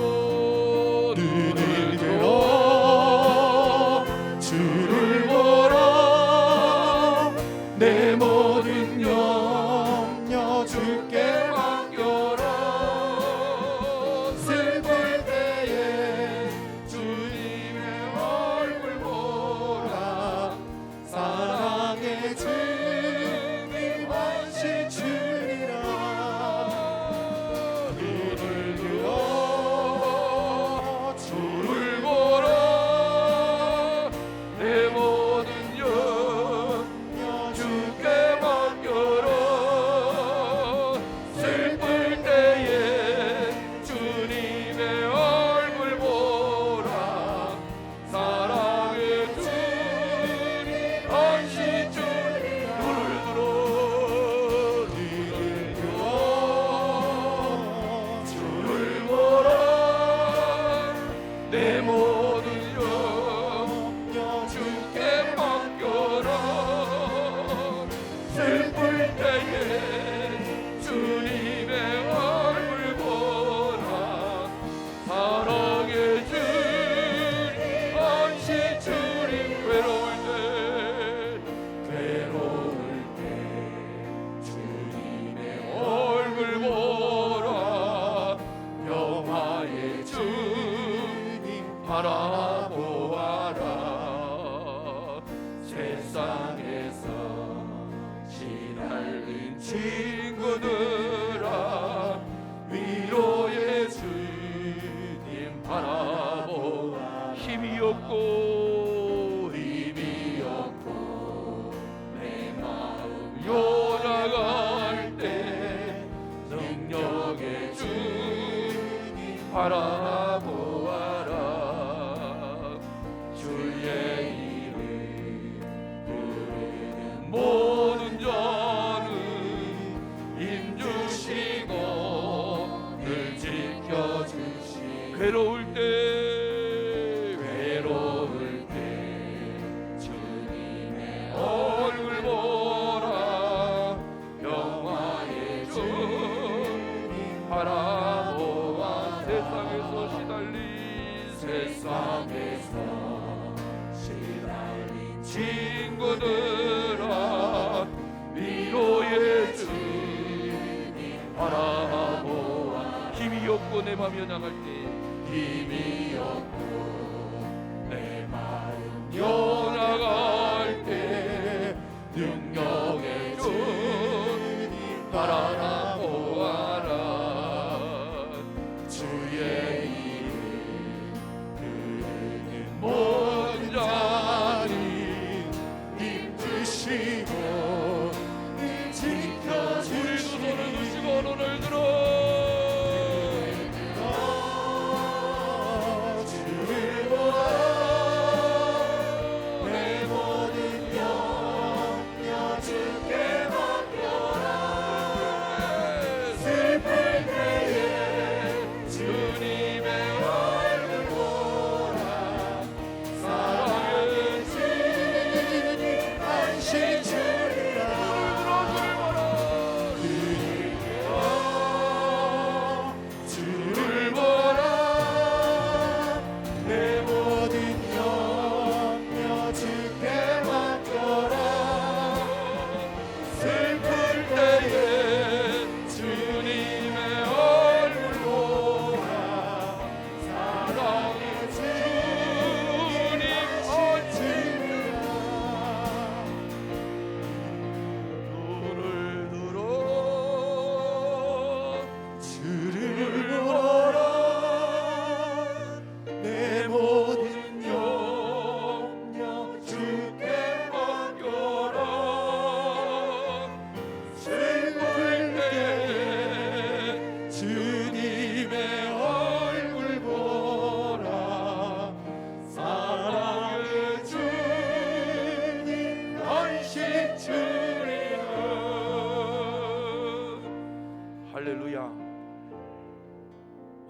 주를 보라. 내 모든 염려 주께 맡겨라. 슬플 때에 주님의 얼굴 보라. 사랑의 주님 안식 주리라. 눈을 들어 주를 보라. 내 모든 염려 주께 맡겨라. 슬플 때에 주님의 얼굴 보라. 사랑의 주님 안식 주님. 눈을 들어 주를 보라. 내 모든 염려 주께 맡겨라. 슬플 때에 주님의 얼굴 보라. 사랑의 주님 안식 주님. 괴로울 때 주님의 얼굴 보라. 평화의 주님 바라보아라. 세상에서 시달린 친구들아 위로의 주님 바라보아. 힘이 없고 내 마음 요나갈 때 능력의 주님 바라보아라. 주의 이름 부르는 모든 자는 힘주시고 늘 지켜주시. 외로울 때 주님의 얼굴 보라. 영화의 주님 바라보아. 세상에서 시달린 친구들아, 위로의 주님 바라보아. 힘이 없고 내 마음이 연약할 때, 힘이 없고 내 마음 연약할 때, 능력의 주님 바라보아라. 주의 이름 그는 모든 자리 힘주시고 지켜주시니. 우리도 손을 드시고 눈을 들어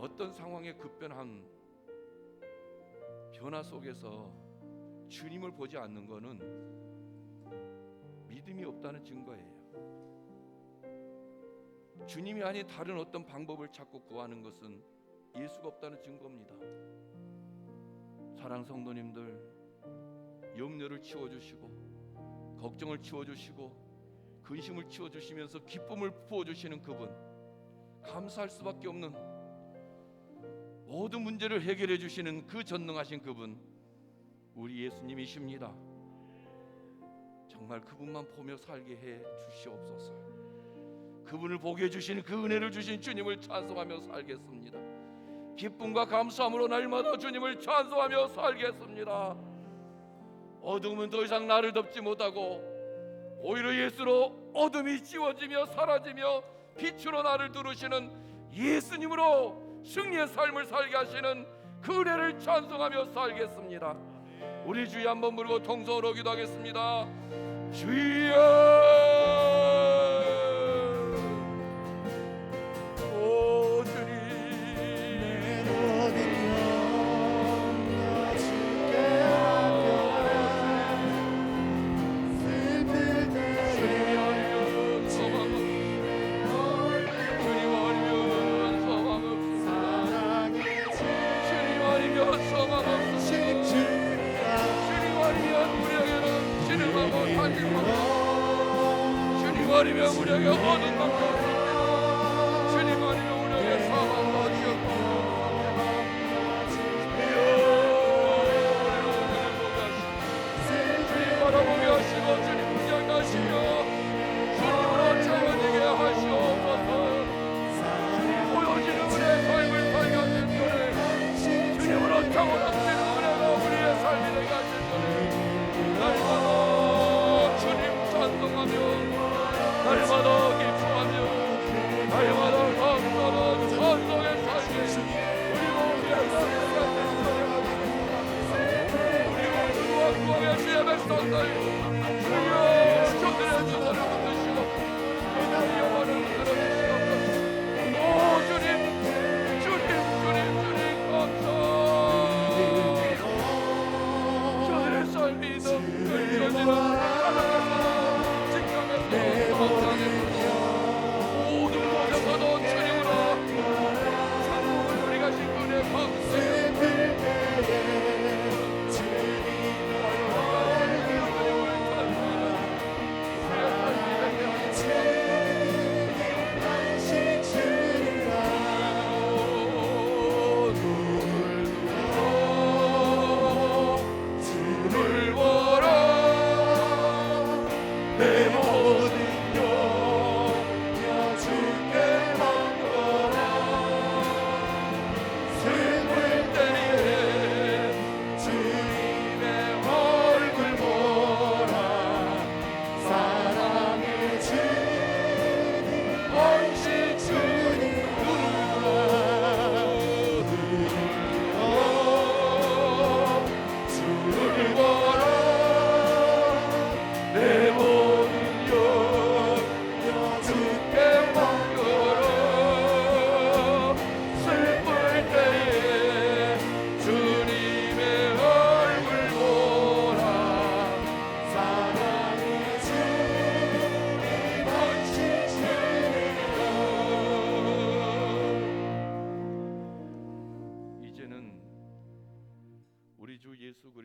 어떤 상황의 급변한 변화 속에서 주님을 보지 않는 것은 믿음이 없다는 증거예요. 주님이 아닌 다른 어떤 방법을 찾고 구하는 것은 예수가 없다는 증거입니다. 사랑 성도님들, 염려를 치워주시고 걱정을 치워주시고 근심을 치워주시면서 기쁨을 부어주시는 그분, 감사할 수밖에 없는 모든 문제를 해결해 주시는 그 전능하신 그분, 우리 예수님이십니다. 정말 그분만 보며 살게 해 주시옵소서. 그분을 보게 해주시는 그 은혜를 주신 주님을 찬송하며 살겠습니다. 기쁨과 감사함으로 날마다 주님을 찬송하며 살겠습니다. 어둠은 더 이상 나를 덮지 못하고 오히려 예수로 어둠이 지워지며 사라지며 빛으로 나를 두르시는 예수님으로 승리의 삶을 살게 하시는 그 은혜를 찬송하며 살겠습니다. 우리 주여 한번 부르고 통성으로 기도하겠습니다. 주여, 오 주님, 내 모든 영광 주께 아껴라. 슬플 때에 주님 아니면 소망 없습니다. 주님 아니면 소망 없습니다. 사랑의 주님 아니면 소망 없습니다. 주님 아니면 우리에게는 진음하고 탄식하고, 주님 아니면 우리에게 어둠 밖에 없습니다. 주님 아니면 우리에게 사망과 지옥과 주님 바라보게 하시고 주님 문장게 하시며 주님으로 채워지게 하시옵소서. 보여지는 은혜의 삶을 살게 하신 은혜, 주님으로 차고 넘치는 은혜가 우리의 삶이 되게 하신 은혜, 날마다 주님 찬송하며 날마다 기뻐하며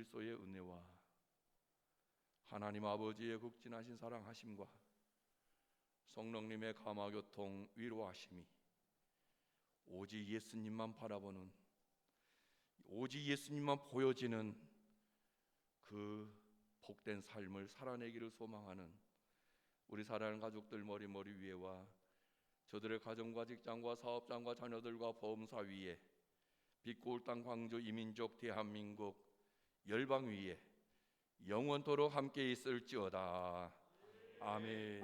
그리스도의 은혜와 하나님 아버지의 극진하신 사랑하심과 성령님의 감화교통 위로하심이 오직 예수님만 바라보는, 오직 예수님만 보여지는 그 복된 삶을 살아내기를 소망하는 우리 사랑하는 가족들 머리 위에와 저들의 가정과 직장과 사업장과 자녀들과 보험사 위에 빛고울 땅 광주 이민족 대한민국 열방 위에 영원토록 함께 있을지어다. 아멘.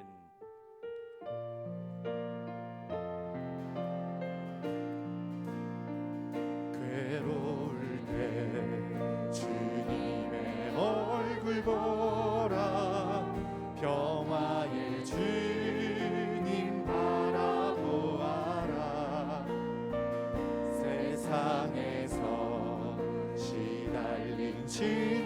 괴로울 때 주님의 얼굴 보라 평화의 주님 바라보아라 세상에서 시달린 주